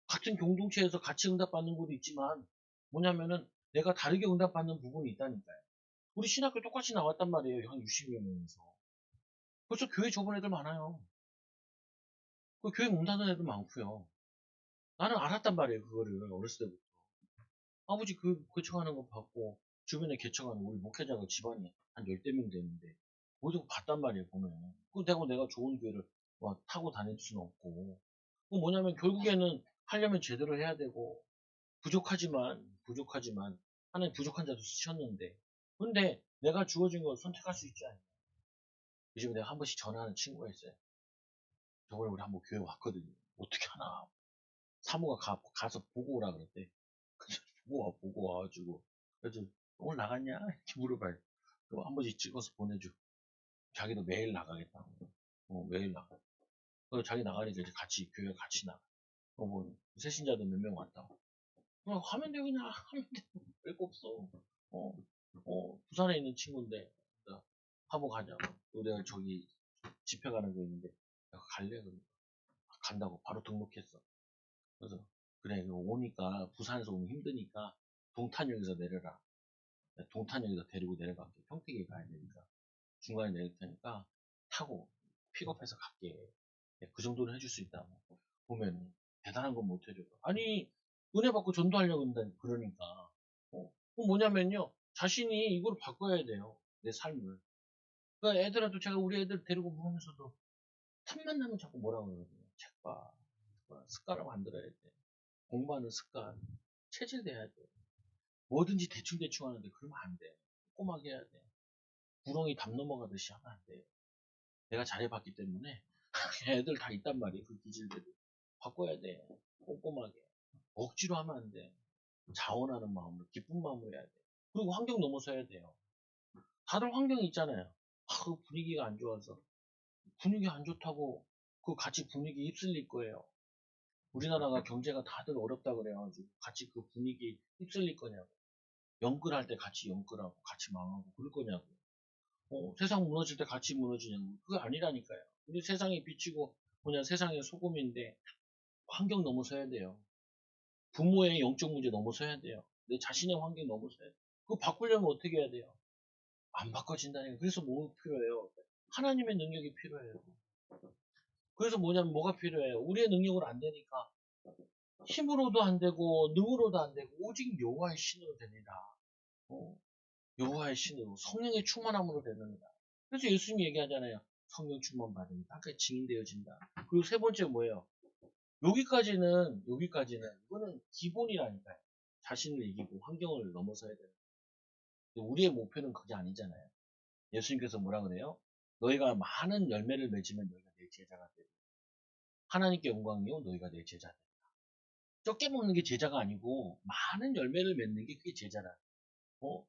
같은 공동체에서 같이 응답받는 것도 있지만 뭐냐면은 내가 다르게 응답받는 부분이 있다니까요. 우리 신학교 똑같이 나왔단 말이에요. 한 60여 명에서. 벌써 교회 좁은 애들 많아요. 그 교회 문 닫은 애들 많고요. 나는 알았단 말이에요. 그거를 어렸을 때부터. 아버지 그 개척하는 거 봤고 주변에 개척하는 우리 목회자가 집안이 한 열댓 명 되는데 거기서 봤단 말이에요. 보면. 그 내가 좋은 교회를 타고 다닐 수는 없고. 그 뭐냐면 결국에는 하려면 제대로 해야 되고 부족하지만 하나님 부족한 자도 쓰셨는데 근데 내가 주어진 거 선택할 수 있지 않냐. 요즘에 내가 한 번씩 전화하는 친구가 있어요. 저번에 우리 한번 교회 왔거든요. 어떻게 하나. 사모가 가서 보고 오라 그랬대. 그래서 보고 와가지고. 그래서 오늘 나갔냐? 이렇게 물어봐요. 그럼 한 번씩 찍어서 보내줘. 자기도 매일 나가겠다고. 매일 나가. 그래서 자기 나가니까 이제 같이, 교회 같이 나가. 뭐, 새신자도 몇 명 왔다고. 그냥 하면 돼, 그냥. 하면 돼. 별거 없어. 어, 부산에 있는 친구인데, 한번 가자고. 또 내가 저기 집회 가는 거 있는데, 내가 갈래? 그러니까. 간다고 바로 등록했어. 그래서 그래 오니까 부산에서 오면 힘드니까 동탄역에서 내려라. 동탄역에서 데리고 내려갈게. 평택에 가야 되니까 중간에 내릴 테니까 타고 픽업해서 갈게. 그 정도는 해줄 수 있다고. 보면 대단한 건 못 해줘. 아니 은혜 받고 전도하려고 한다 그러니까 뭐냐면요 자신이 이걸 바꿔야 돼요. 내 삶을. 그러니까 애들한테 제가 우리 애들 데리고 보면서도 틈만 나면 자꾸 뭐라 그러거든요. 책 봐. 습관을 만들어야 돼. 공부하는 습관, 체질돼야 돼. 뭐든지 대충대충 하는데 그러면 안 돼. 꼼꼼하게 해야 돼. 구렁이 담 넘어가듯이 하면 안 돼. 내가 잘해봤기 때문에 애들 다 있단 말이에요. 그 기질들이. 바꿔야 돼. 꼼꼼하게. 억지로 하면 안 돼. 자원하는 마음으로, 기쁜 마음으로 해야 돼. 그리고 환경 넘어서 해야 돼요. 다들 환경이 있잖아요. 그 분위기가 안 좋아서. 분위기 안 좋다고 그 같이 분위기 휩쓸릴 거예요. 우리나라가 경제가 다들 어렵다 그래가지고 같이 그 분위기 휩쓸릴 거냐고. 영끌할 때 같이 영끌하고 같이 망하고 그럴 거냐고. 세상 무너질 때 같이 무너지냐고. 그게 아니라니까요. 우리 세상에 비치고 그냥 세상의 소금인데 환경 넘어서야 돼요. 부모의 영적 문제 넘어서야 돼요. 내 자신의 환경 넘어서야 돼요. 그거 바꾸려면 어떻게 해야 돼요? 안 바꿔진다니까. 그래서 뭐 필요해요? 하나님의 능력이 필요해요. 그래서 뭐냐면 뭐가 필요해요? 우리의 능력으로 안 되니까 힘으로도 안 되고 능으로도 안 되고 오직 여호와의 신으로 되니라. 어, 여호와의 신으로 성령의 충만함으로 되느니라. 그래서 예수님이 얘기하잖아요. 성령 충만 받으면 땅까지 증인되어진다. 그리고 세 번째 뭐예요? 여기까지는 이거는 기본이라니까요. 자신을 이기고 환경을 넘어서야 돼요. 우리의 목표는 그게 아니잖아요. 예수님께서 뭐라 그래요? 너희가 많은 열매를 맺으면 너희가 내 제자가 되고 하나님께 영광이요 너희가 내 제자 되라. 적게 먹는 게 제자가 아니고 많은 열매를 맺는 게 그게 제자라. 어?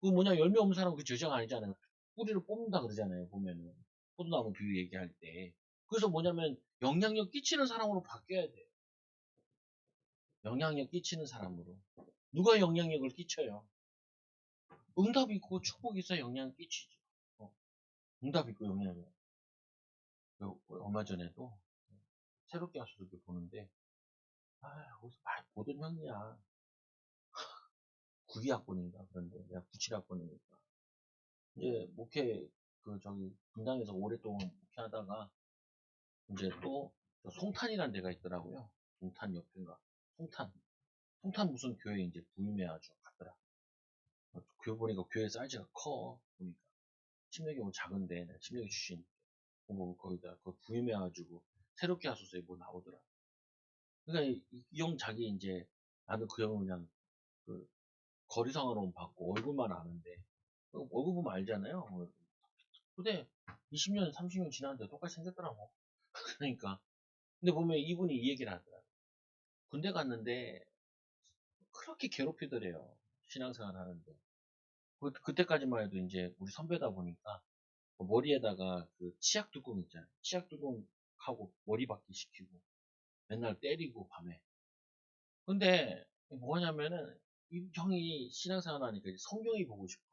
그 뭐냐 열매 없는 사람은 그 제자가 아니잖아요. 뿌리를 뽑는다 그러잖아요. 보면은 포도나무 비유 얘기할 때. 그래서 뭐냐면 영향력 끼치는 사람으로 바뀌어야 돼요. 영향력 끼치는 사람으로. 누가 영향력을 끼쳐요? 응답 있고 축복 있어야 영향을 끼치죠. 응답 있고 영향을. 얼마 전에도 새롭게 와서 이렇게 보는데, 거기서 막 보던 형이야. 9기학번인가 그런데 내가 97학번이니까. 이제 목회 분당에서 오랫동안 목회하다가 이제 또 송탄이라는 데가 있더라고요. 송탄 옆인가. 송탄 무슨 교회 이제 부임해가지고 갔더라. 교회 보니까 교회 사이즈가 커. 보니까 침례교는 뭐 작은데 내가 침례교 출신. 뭐 거기다 그 부임해가지고 새롭게 하소서에 뭐 나오더라. 그러니까 이 형 자기 이제 나는 그 형은 그냥 그 거리상으로는 받고 얼굴만 아는데 얼굴 보면 알잖아요. 근데 20년, 30년 지났는데 똑같이 생겼더라고. 그러니까 근데 보면 이분이 이 얘기를 하더라. 군대 갔는데 그렇게 괴롭히더래요. 신앙생활 하는데. 그때까지만 해도 이제 우리 선배다 보니까 머리에다가 그 치약 뚜껑 있잖아요. 치약 뚜껑하고 머리 박기 시키고 맨날 때리고 밤에. 근데 뭐냐면은 이 형이 신앙생활 하니까 이제 성경이 보고 싶어.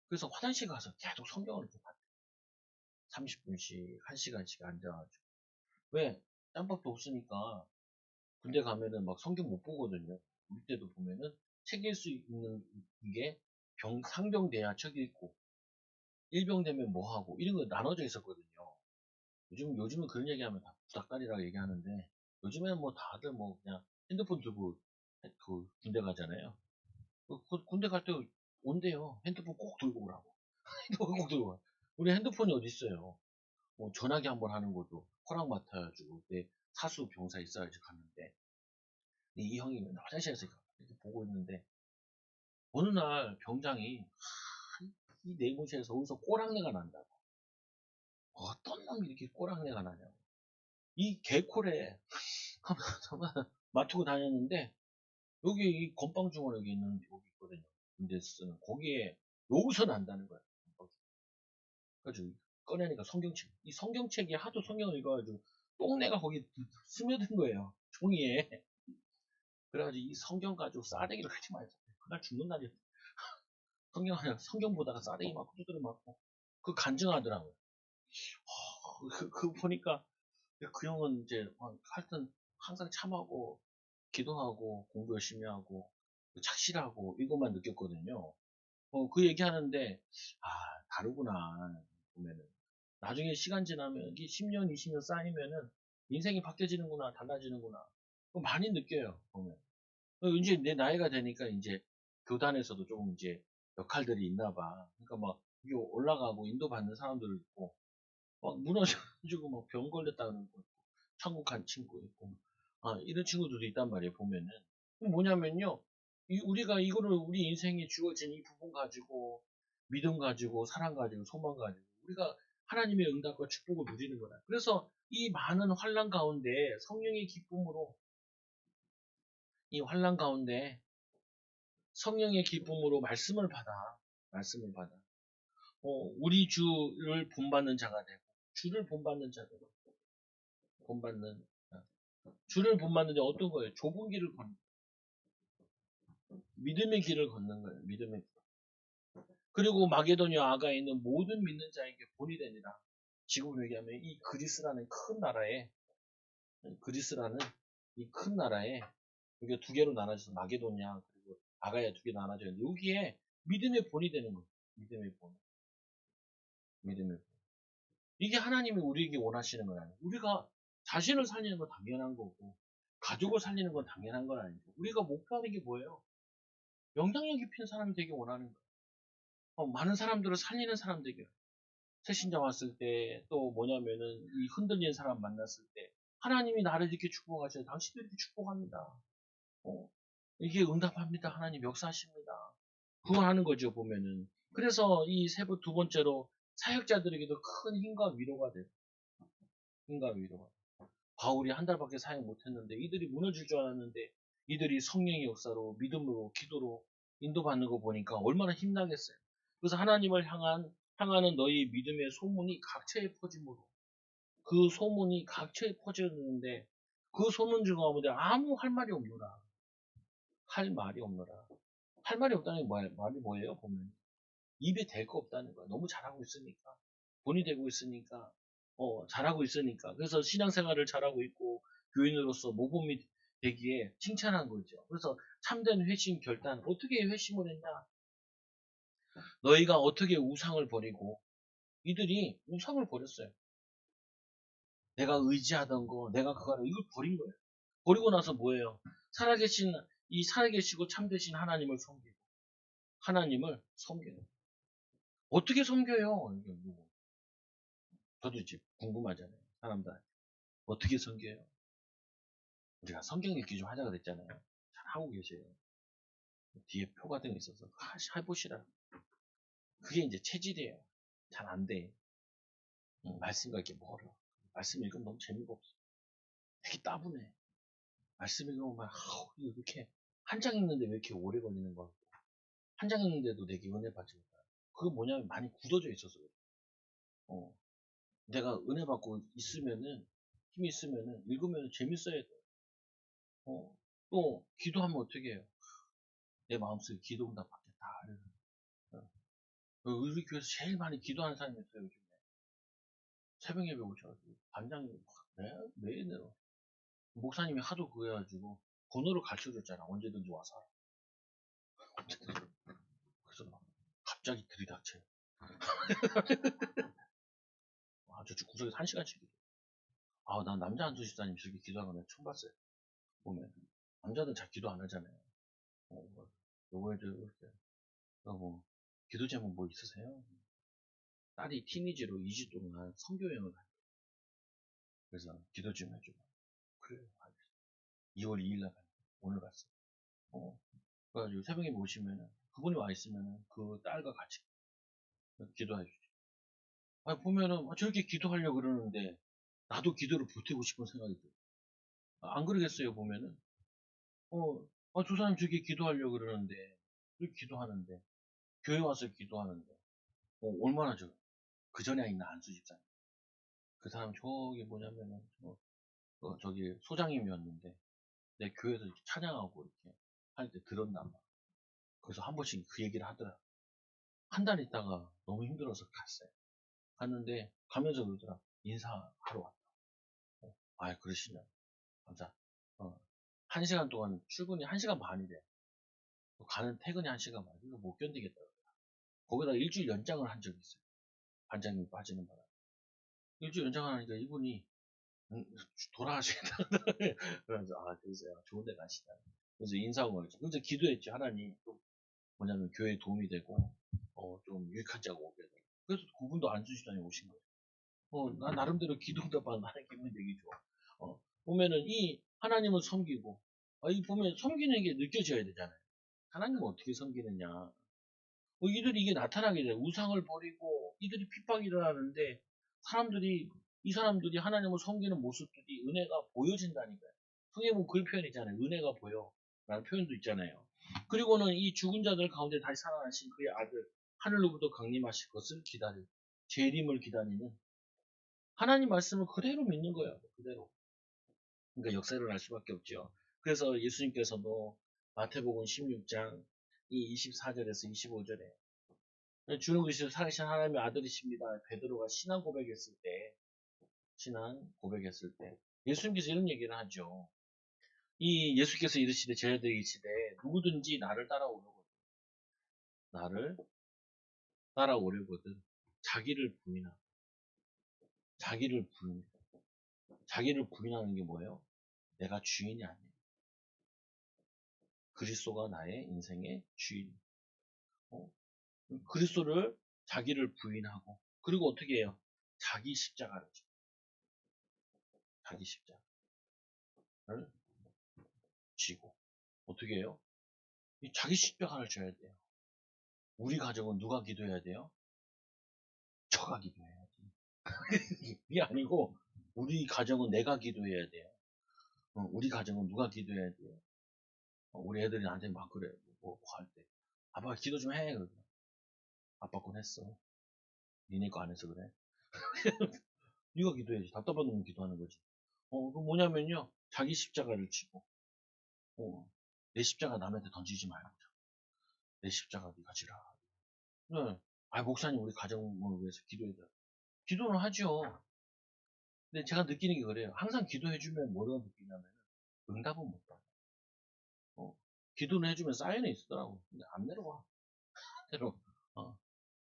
그래서 화장실 가서 계속 성경을 이렇게 봤대. 30분씩, 1시간씩 앉아가지고. 왜? 짬밥도 없으니까 군대 가면은 막 성경 못 보거든요. 우리 때도 보면은 책 읽을 수 있는 게 상병돼야 책 읽고, 일병되면 뭐 하고, 이런 거 나눠져 있었거든요. 요즘은 그런 얘기하면 다 부닥다리라고 얘기하는데, 요즘에는 뭐 다들 뭐 그냥 핸드폰 들고 그 군대 가잖아요. 군대 갈 때 온대요. 핸드폰 꼭 들고 오라고. 핸드폰 꼭 들고 와. 우리 핸드폰이 어디 있어요? 뭐 전화기 한번 하는 것도 허락 맡아가지고 내 사수 병사 있어야지 갔는데 이 형이 맨날 화장실에서 이렇게 보고 있는데 어느 날 병장이 이 내무실에서 어디서 꼬랑내가 난다고. 어떤 놈이 이렇게 꼬랑내가 나냐고. 이 개코래 정말 맞추고 다녔는데 여기 이 건빵 중원 여기 있는 여기 있거든요. 군대 쓰는 거기에 여기서 난다는 거야. 그래가지고 꺼내니까 성경책. 이 성경책이 하도 성경을 읽어가지고 똥내가 거기 스며든 거예요. 종이에. 그래가지고 이 성경 가지고 싸대기를 같이 맞았어요. 그날 죽는 날이었어요. 성경 보다가 싸대기 맞고 두드려 맞고 그 간증하더라고요. 그 보니까 그 형은 이제 하여튼 항상 참하고 기도하고 공부 열심히 하고 착실하고 이것만 느꼈거든요. 그 얘기하는데 아 다르구나 보면은 나중에 시간 지나면 이게 10년, 20년 쌓이면은 인생이 바뀌어지는구나 달라지는구나 많이 느껴요 보면. 이제 내 나이가 되니까 이제 교단에서도 조금 이제 역할들이 있나 봐. 그러니까 막 이게 올라가고 인도받는 사람들 있고 막 무너져가지고 막 병 걸렸다는 거 있고 천국 간 친구 있고 이런 친구들도 있단 말이에요 보면은. 뭐냐면요 우리가 이거를 우리 인생에 주어진 이 부분 가지고 믿음 가지고 사랑 가지고 소망 가지고 우리가 하나님의 응답과 축복을 누리는 거다. 그래서 이 많은 환란 가운데 성령의 기쁨으로 이 환란 가운데 성령의 기쁨으로 말씀을 받아. 우리 주를 본받는 자가 되고, 주를 본받는 자가 되고, 본받는, 자. 주를 본받는 자 어떤 거예요? 좁은 길을 믿음의 길을 걷는 거예요. 믿음의 길. 그리고 마게도니아 아가에 있는 모든 믿는 자에게 본이 되니라. 지금 얘기하면 이 그리스라는 이 큰 나라에, 여기가 두 개로 나눠져서 마게도니아, 그리고 아가야 두 개 나눠져 있는데, 여기에 믿음의 본이 되는 거예요. 믿음의 본. 믿음의 본. 이게 하나님이 우리에게 원하시는 건 아니에요. 우리가 자신을 살리는 건 당연한 거고, 가족을 살리는 건 당연한 건 아니죠. 우리가 목표하는 게 뭐예요? 영향력 입힌 사람이 되기 원하는 거예요. 많은 사람들을 살리는 사람 되게. 새신자 왔을 때, 또 뭐냐면은, 이 흔들리는 사람 만났을 때, 하나님이 나를 이렇게 축복하셔요. 당신도 이렇게 축복합니다. 어, 이게 응답합니다. 하나님 역사하십니다. 그거 하는 거죠, 보면은. 그래서 두 번째로 사역자들에게도 큰 힘과 위로가 돼요. 힘과 위로가. 바울이 한 달밖에 사역 못했는데 이들이 무너질 줄 알았는데 이들이 성령의 역사로 믿음으로 기도로 인도받는 거 보니까 얼마나 힘나겠어요. 그래서 하나님을 향하는 너희 믿음의 소문이 각처에 퍼짐으로 그 소문이 각처에 퍼졌는데 그 소문 중 가운데 아무 할 말이 없노라. 할 말이 없노라. 할 말이 없다는 말이 뭐예요? 보면 입에 댈 거 없다는 거야. 너무 잘하고 있으니까, 돈이 되고 있으니까, 잘하고 있으니까. 그래서 신앙생활을 잘하고 있고 교인으로서 모범이 되기에 칭찬한 거죠. 그래서 참된 회심 결단, 어떻게 회심을 했냐? 너희가 어떻게 우상을 버리고, 이들이 우상을 버렸어요. 내가 의지하던 거, 내가 그거를 이걸 버린 거예요. 버리고 나서 뭐예요? 살아계시고 참되신 하나님을 섬기고, 하나님을 섬겨요. 어떻게 섬겨요? 이게 뭐, 저도 이제 궁금하잖아요. 사람들 어떻게 섬겨요? 우리가 성경 읽기 좀 하자 그랬잖아요. 잘 하고 계세요. 뒤에 표 같은 거 있어서 해보시라. 그게 이제 체질이에요. 잘 안 돼. 말씀과 이렇게 멀어. 말씀 읽으면 너무 재미가 없어. 되게 따분해. 말씀 읽으면 막 이렇게 한 장 읽는데 왜 이렇게 오래 걸리는 거야? 한 장 읽는데도 내게 은혜 받지 못해. 그거 뭐냐면 많이 굳어져 있어서 그래. 내가 은혜 받고 있으면은 힘이 있으면은 읽으면 재밌어야 돼. 또 기도하면 어떻게 해요? 내 마음속에 기도 응답 받겠다. 어. 우리 교회에서 제일 많이 기도하는 사람이 있어요, 요즘에. 새벽 예배 오셔가지고, 반장이 매일 목사님이 하도 그거 해가지고, 번호를 가르쳐 줬잖아. 언제든지 와서 하라. 그래서 막, 갑자기 들이닥쳐요. 저쪽 구석에서 1시간씩 기도. 난 남자 한두 집사님 저렇게 기도하는 거 처음 봤어요. 보면. 남자들은 잘 기도 안 하잖아요. 요거에 이렇게, 기도 제목 뭐 있으세요? 딸이 티니지로 2주 동안 선교여행을 가요. 그래서 기도 좀 해주고. 그래요. 2월 2일 날 가요. 오늘 갔어요. 그래가지고 새벽에 모시면은, 그분이 와 있으면은 그 딸과 같이 기도해 주죠. 보면은 저렇게 기도하려고 그러는데, 나도 기도를 보태고 싶은 생각이 들어요. 안 그러겠어요, 보면은? 저 사람 저렇게 기도하려고 그러는데, 왜 기도하는데, 교회 와서 기도하는데, 얼마나 그 전에 있는 안수 집사님. 그 사람 저기 뭐냐면은, 저기 소장님이었는데, 내 교회에서 이렇게 찬양하고 이렇게 할 때 들었나 봐. 그래서 한 번씩 그 얘기를 하더라. 한 달 있다가 너무 힘들어서 갔어요. 갔는데, 가면서 그러더라. 인사하러 왔다. 그러시냐. 감사. 1시간 동안 출근이 1시간 반이래. 가는 퇴근이 1시간 반. 이거 못 견디겠다. 거기다 일주일 연장을 한 적이 있어요. 반장님이 빠지는 바람에. 일주일 연장을 하니까 이분이 돌아가시겠다. 그래서 그러세요. 좋은 데 가시다. 그래서 인사하고 그랬죠. 그래서 기도했지. 하나님 좀 뭐냐면 교회에 도움이 되고 좀 유익한 자가 오게 돼. 그래서 그분도 안수시장에 오신 거예요. 나 나름대로 기도응답받는 하나님 기분이 되게 좋아. 보면은 이 하나님을 섬기고 이 보면 섬기는 게 느껴져야 되잖아요. 하나님을 어떻게 섬기느냐. 이들이 이게 나타나게 돼요. 우상을 버리고 이들이 핍박이 일어나는데 이 사람들이 하나님을 섬기는 모습들이 은혜가 보여진다니까요. 성경에 보면 그 표현이잖아요. 은혜가 보여. 라는 표현도 있잖아요. 그리고는 이 죽은 자들 가운데 다시 살아나신 그의 아들, 하늘로부터 강림하실 것을 재림을 기다리는 하나님 말씀을 그대로 믿는 거예요. 그대로. 그러니까 역사를 알 수밖에 없죠. 그래서 예수님께서도 마태복음 16장 이 24절에서 25절에 주는 그리스도 살아계신 하나님의 아들이십니다. 베드로가 신앙 고백했을 때 예수님께서 이런 얘기를 하죠. 이 예수께서 이르시되 제자들이 이르시되 누구든지 나를 따라오려거든 자기를 부인해. 자기를 부인하는 게 뭐예요? 내가 주인이 아니에요. 그리스도가 나의 인생의 주인. 그리스도를 자기를 부인하고 그리고 어떻게 해요? 자기 십자가를 져. 자기 십자가를 지고 어떻게 해요? 자기 십자가를 져야 돼요. 우리 가정은 누가 기도해야 돼요? 저가 기도해야지. 이게 아니고 우리 가정은 내가 기도해야 돼요. 우리 가정은 누가 기도해야 돼요? 우리 애들이 나한테 막 그래. 뭐 할 때. 아빠 기도 좀 해. 그러더라. 아빠 건 했어. 니네 거 안 해서 그래. 네가 기도해야지. 답답한 놈은 기도하는 거지. 그 뭐냐면요. 자기 십자가를 지고 내 십자가 남한테 던지지 말고 내 십자가 네가 지라. 네. 아, 목사님, 우리 가정을 위해서 기도해야 돼. 기도는 하죠. 근데 제가 느끼는 게 그래요. 항상 기도해주면 뭐라고 느끼냐면, 응답은 못 받아. 기도는 해주면 사인에 있더라고. 근데 안 내려와. 대로.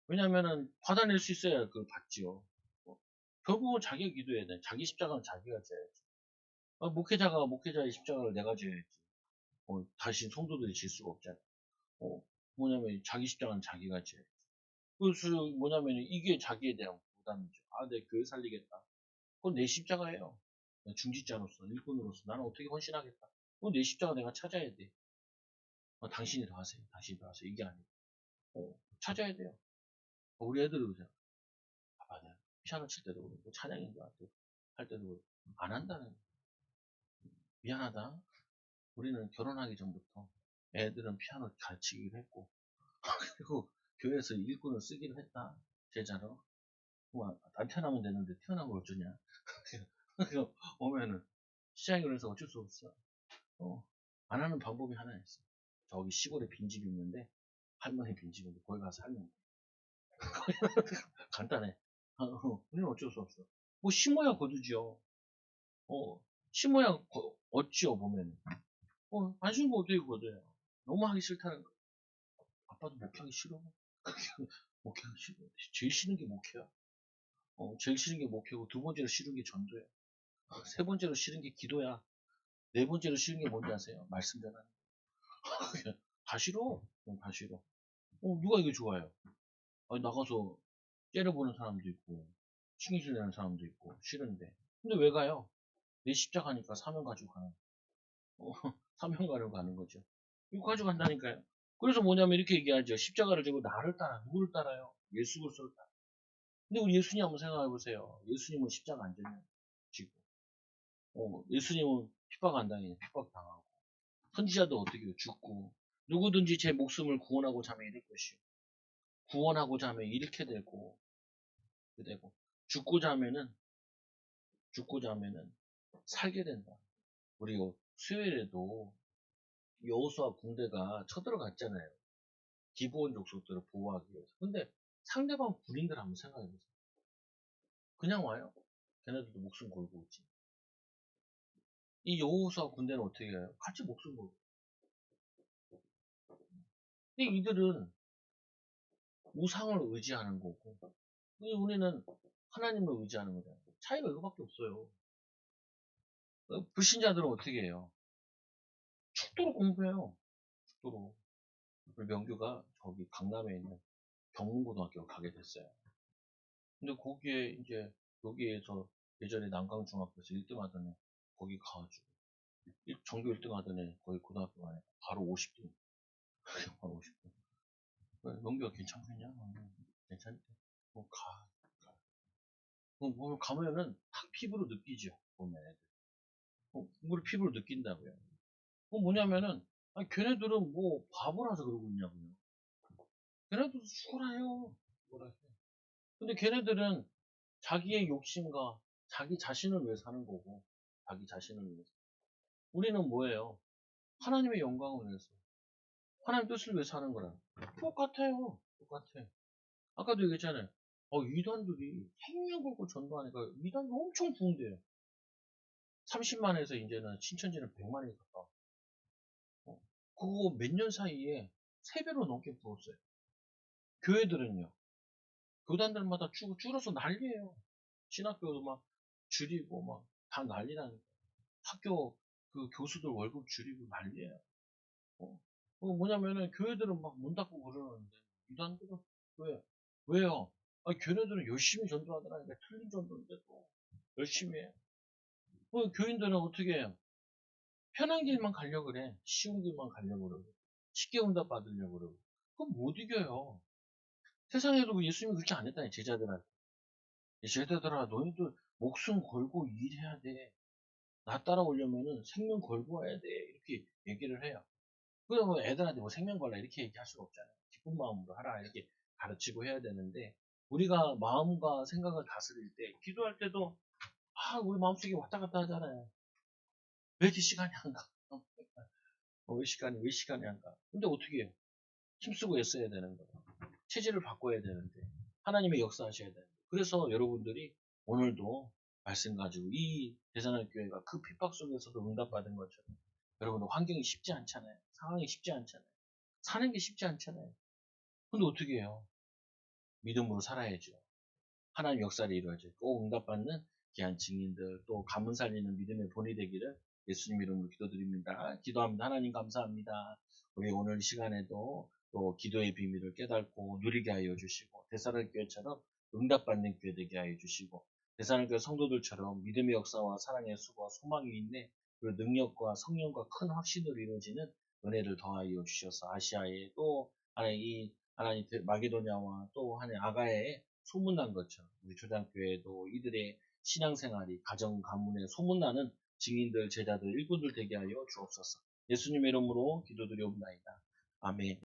왜냐면은, 받아낼 수 있어야 그걸 받지요. 결국은 자기가 기도해야 돼. 자기 십자가는 자기가 져야지. 목회자가 목회자의 십자가를 내가 져야지. 다시 성도들이 질 수가 없잖아. 뭐냐면, 자기 십자가는 자기가 져야지. 그래서 뭐냐면, 이게 자기에 대한 부담이죠. 아, 내 교회 살리겠다. 그건 내 십자가예요. 중직자로서, 일꾼으로서 나는 어떻게 헌신하겠다. 그건 내 십자가 내가 찾아야 돼. 당신이 더 하세요. 당신이 더 하세요. 이게 아니고. 찾아야 돼요. 우리 애들은 그냥, 봐봐, 내가 피아노 칠 때도 그렇고, 찬양인도 할 때도 그렇고, 안 한다는 거야. 미안하다. 우리는 결혼하기 전부터 애들은 피아노 가르치기로 했고, 그리고 교회에서 일꾼을 쓰기로 했다. 제자로. 안 태어나면 되는데 태어난 걸 어쩌냐. 그래서 오면은 시장에 그래서 어쩔 수 없어. 안 하는 방법이 하나 있어. 저기 시골에 빈집 있는데 할머니 빈집인데 거기 가서 살면 돼. 간단해. 우리는 어쩔 수 없어. 뭐 심어야 거두지요. 심어야 얻지요 보면. 안 심고 어떻게 거둬요. 너무 하기 싫다는 거. 아빠도 목하기 싫어. 목하기 싫어. 제일 싫은 게 목회야. 제일 싫은 게 목회고 두 번째로 싫은 게 전도야. 세 번째로 싫은 게 기도야. 네 번째로 싫은 게 뭔지 아세요? 말씀 전하는 거. 다 싫어. 다 싫어. 누가 이게 좋아요? 아니, 나가서 째려보는 사람도 있고, 신경질 내는 사람도 있고, 싫은데. 근데 왜 가요? 내 십자가니까 사명 가지고 가는, 어, 사명 가지고 가는 거죠. 이거 가지고 간다니까요. 그래서 뭐냐면 이렇게 얘기하죠. 십자가를 지고 나를 따라, 누구를 따라요? 예수 그리스도를 따라. 근데 우리 예수님 한번 생각해 보세요. 예수님은 십자가 안 졌냐? 지고. 예수님은 핍박 안 당해요. 핍박 당하고. 선지자도 어떻게 해요? 죽고. 누구든지 제 목숨을 구원하고자 하면 이럴 것이요. 구원하고자 하면 이렇게 되고, 되고. 죽고자 하면은 살게 된다. 우리 수요일에도 여호수아 군대가 쳐들어갔잖아요. 기브온 족속들을 보호하기 위해서. 근데 상대방 군인들 한번 생각해보세요. 그냥 와요. 걔네들도 목숨 걸고 오지. 이 여호수아 군대는 어떻게 해요? 같이 목숨 걸고. 근데 이들은 우상을 의지하는 거고, 우리는 하나님을 의지하는 거잖아요. 차이가 이거밖에 없어요. 불신자들은 어떻게 해요? 축도로 공부해요. 축도로. 우리 명규가 저기 강남에 있는 경문고등학교 가게 됐어요. 근데 거기에 이제 여기에서 예전에 난강중학교에서 1등 하던 애 거기 가가지고 전교 1등 하던 애 거기 고등학교 가니까 바로 50등. 바로 50등. 명규가 괜찮겠냐? 괜찮대. 뭐 가. 뭐 가면은 딱 피부로 느끼죠. 보면 애들. 공부를 피부로 느낀다고요. 뭐냐면은 아니, 걔네들은 뭐 바보라서 그러고 있냐고요. 걔네들도 죽어라요. 죽어라. 근데 걔네들은 자기의 욕심과 자기 자신을 위해 사는 거고, 자기 자신을 위해서. 우리는 뭐예요? 하나님의 영광을 위해서. 하나님 뜻을 위해 사는 거라. 똑같아요. 똑같아. 아까도 얘기했잖아요. 이단들이 생명 걸고 전도하니까 이단이 엄청 부흥돼요. 30만에서 이제는 신천지는 100만이 가까워. 그거 몇 년 사이에 3배로 넘게 부었어요. 교회들은요. 교단들마다 줄어서 난리예요. 신학교도 막 줄이고 막 다 난리나니까. 학교 그 교수들 월급 줄이고 난리예요. 뭐냐면은 교회들은 막 문 닫고 그러는데 이단들은 왜? 왜요? 걔네들은 열심히 전도하더라니까 틀린 전도인데도 열심히 해. 교인들은 어떻게 해요? 편한 길만 가려고 그래. 쉬운 길만 가려고 그러고. 쉽게 응답 받으려고 그러고. 그럼 못 이겨요. 세상에도 예수님이 그렇게 안 했다니, 제자들한테. 제자들아, 너희들 목숨 걸고 일해야 돼. 나 따라오려면은 생명 걸고 와야 돼. 이렇게 얘기를 해요. 그러면 애들한테 뭐 생명 걸라 이렇게 얘기할 수가 없잖아요. 기쁜 마음으로 하라 이렇게 가르치고 해야 되는데 우리가 마음과 생각을 다스릴 때 기도할 때도 우리 마음속에 왔다 갔다 하잖아요. 왜 이렇게 시간이 안 가? 왜 시간이 안 가? 근데 어떻게 해요? 힘쓰고 애써야 되는 거예요. 체질을 바꿔야 되는데 하나님의 역사하셔야 되는데 그래서 여러분들이 오늘도 말씀 가지고 이 대산할 교회가 그 핍박 속에서도 응답받은 것처럼 여러분들 환경이 쉽지 않잖아요. 상황이 쉽지 않잖아요. 사는 게 쉽지 않잖아요. 근데 어떻게 해요? 믿음으로 살아야죠. 하나님 역사를 이루어져요. 꼭 응답받는 귀한 증인들, 또 가문 살리는 믿음의 본이 되기를 예수님 이름으로 기도드립니다. 기도합니다. 하나님 감사합니다. 우리 오늘 시간에도 또 기도의 비밀을 깨닫고 누리게 하여 주시고 데살로니가교회처럼 응답받는 교회 되게 하여 주시고 데살로니가 성도들처럼 믿음의 역사와 사랑의 수고와 소망이 있네 그리고 능력과 성령과 큰 확신으로 이루어지는 은혜를 더하여 주셔서 아시아에 또 하나님 마게도냐와 또 하나님 아가야에 소문난 것처럼 우리 초장교회도 이들의 신앙생활이 가정 가문에 소문나는 증인들 제자들 일꾼들 되게 하여 주옵소서. 예수님의 이름으로 기도드리옵나이다. 아멘.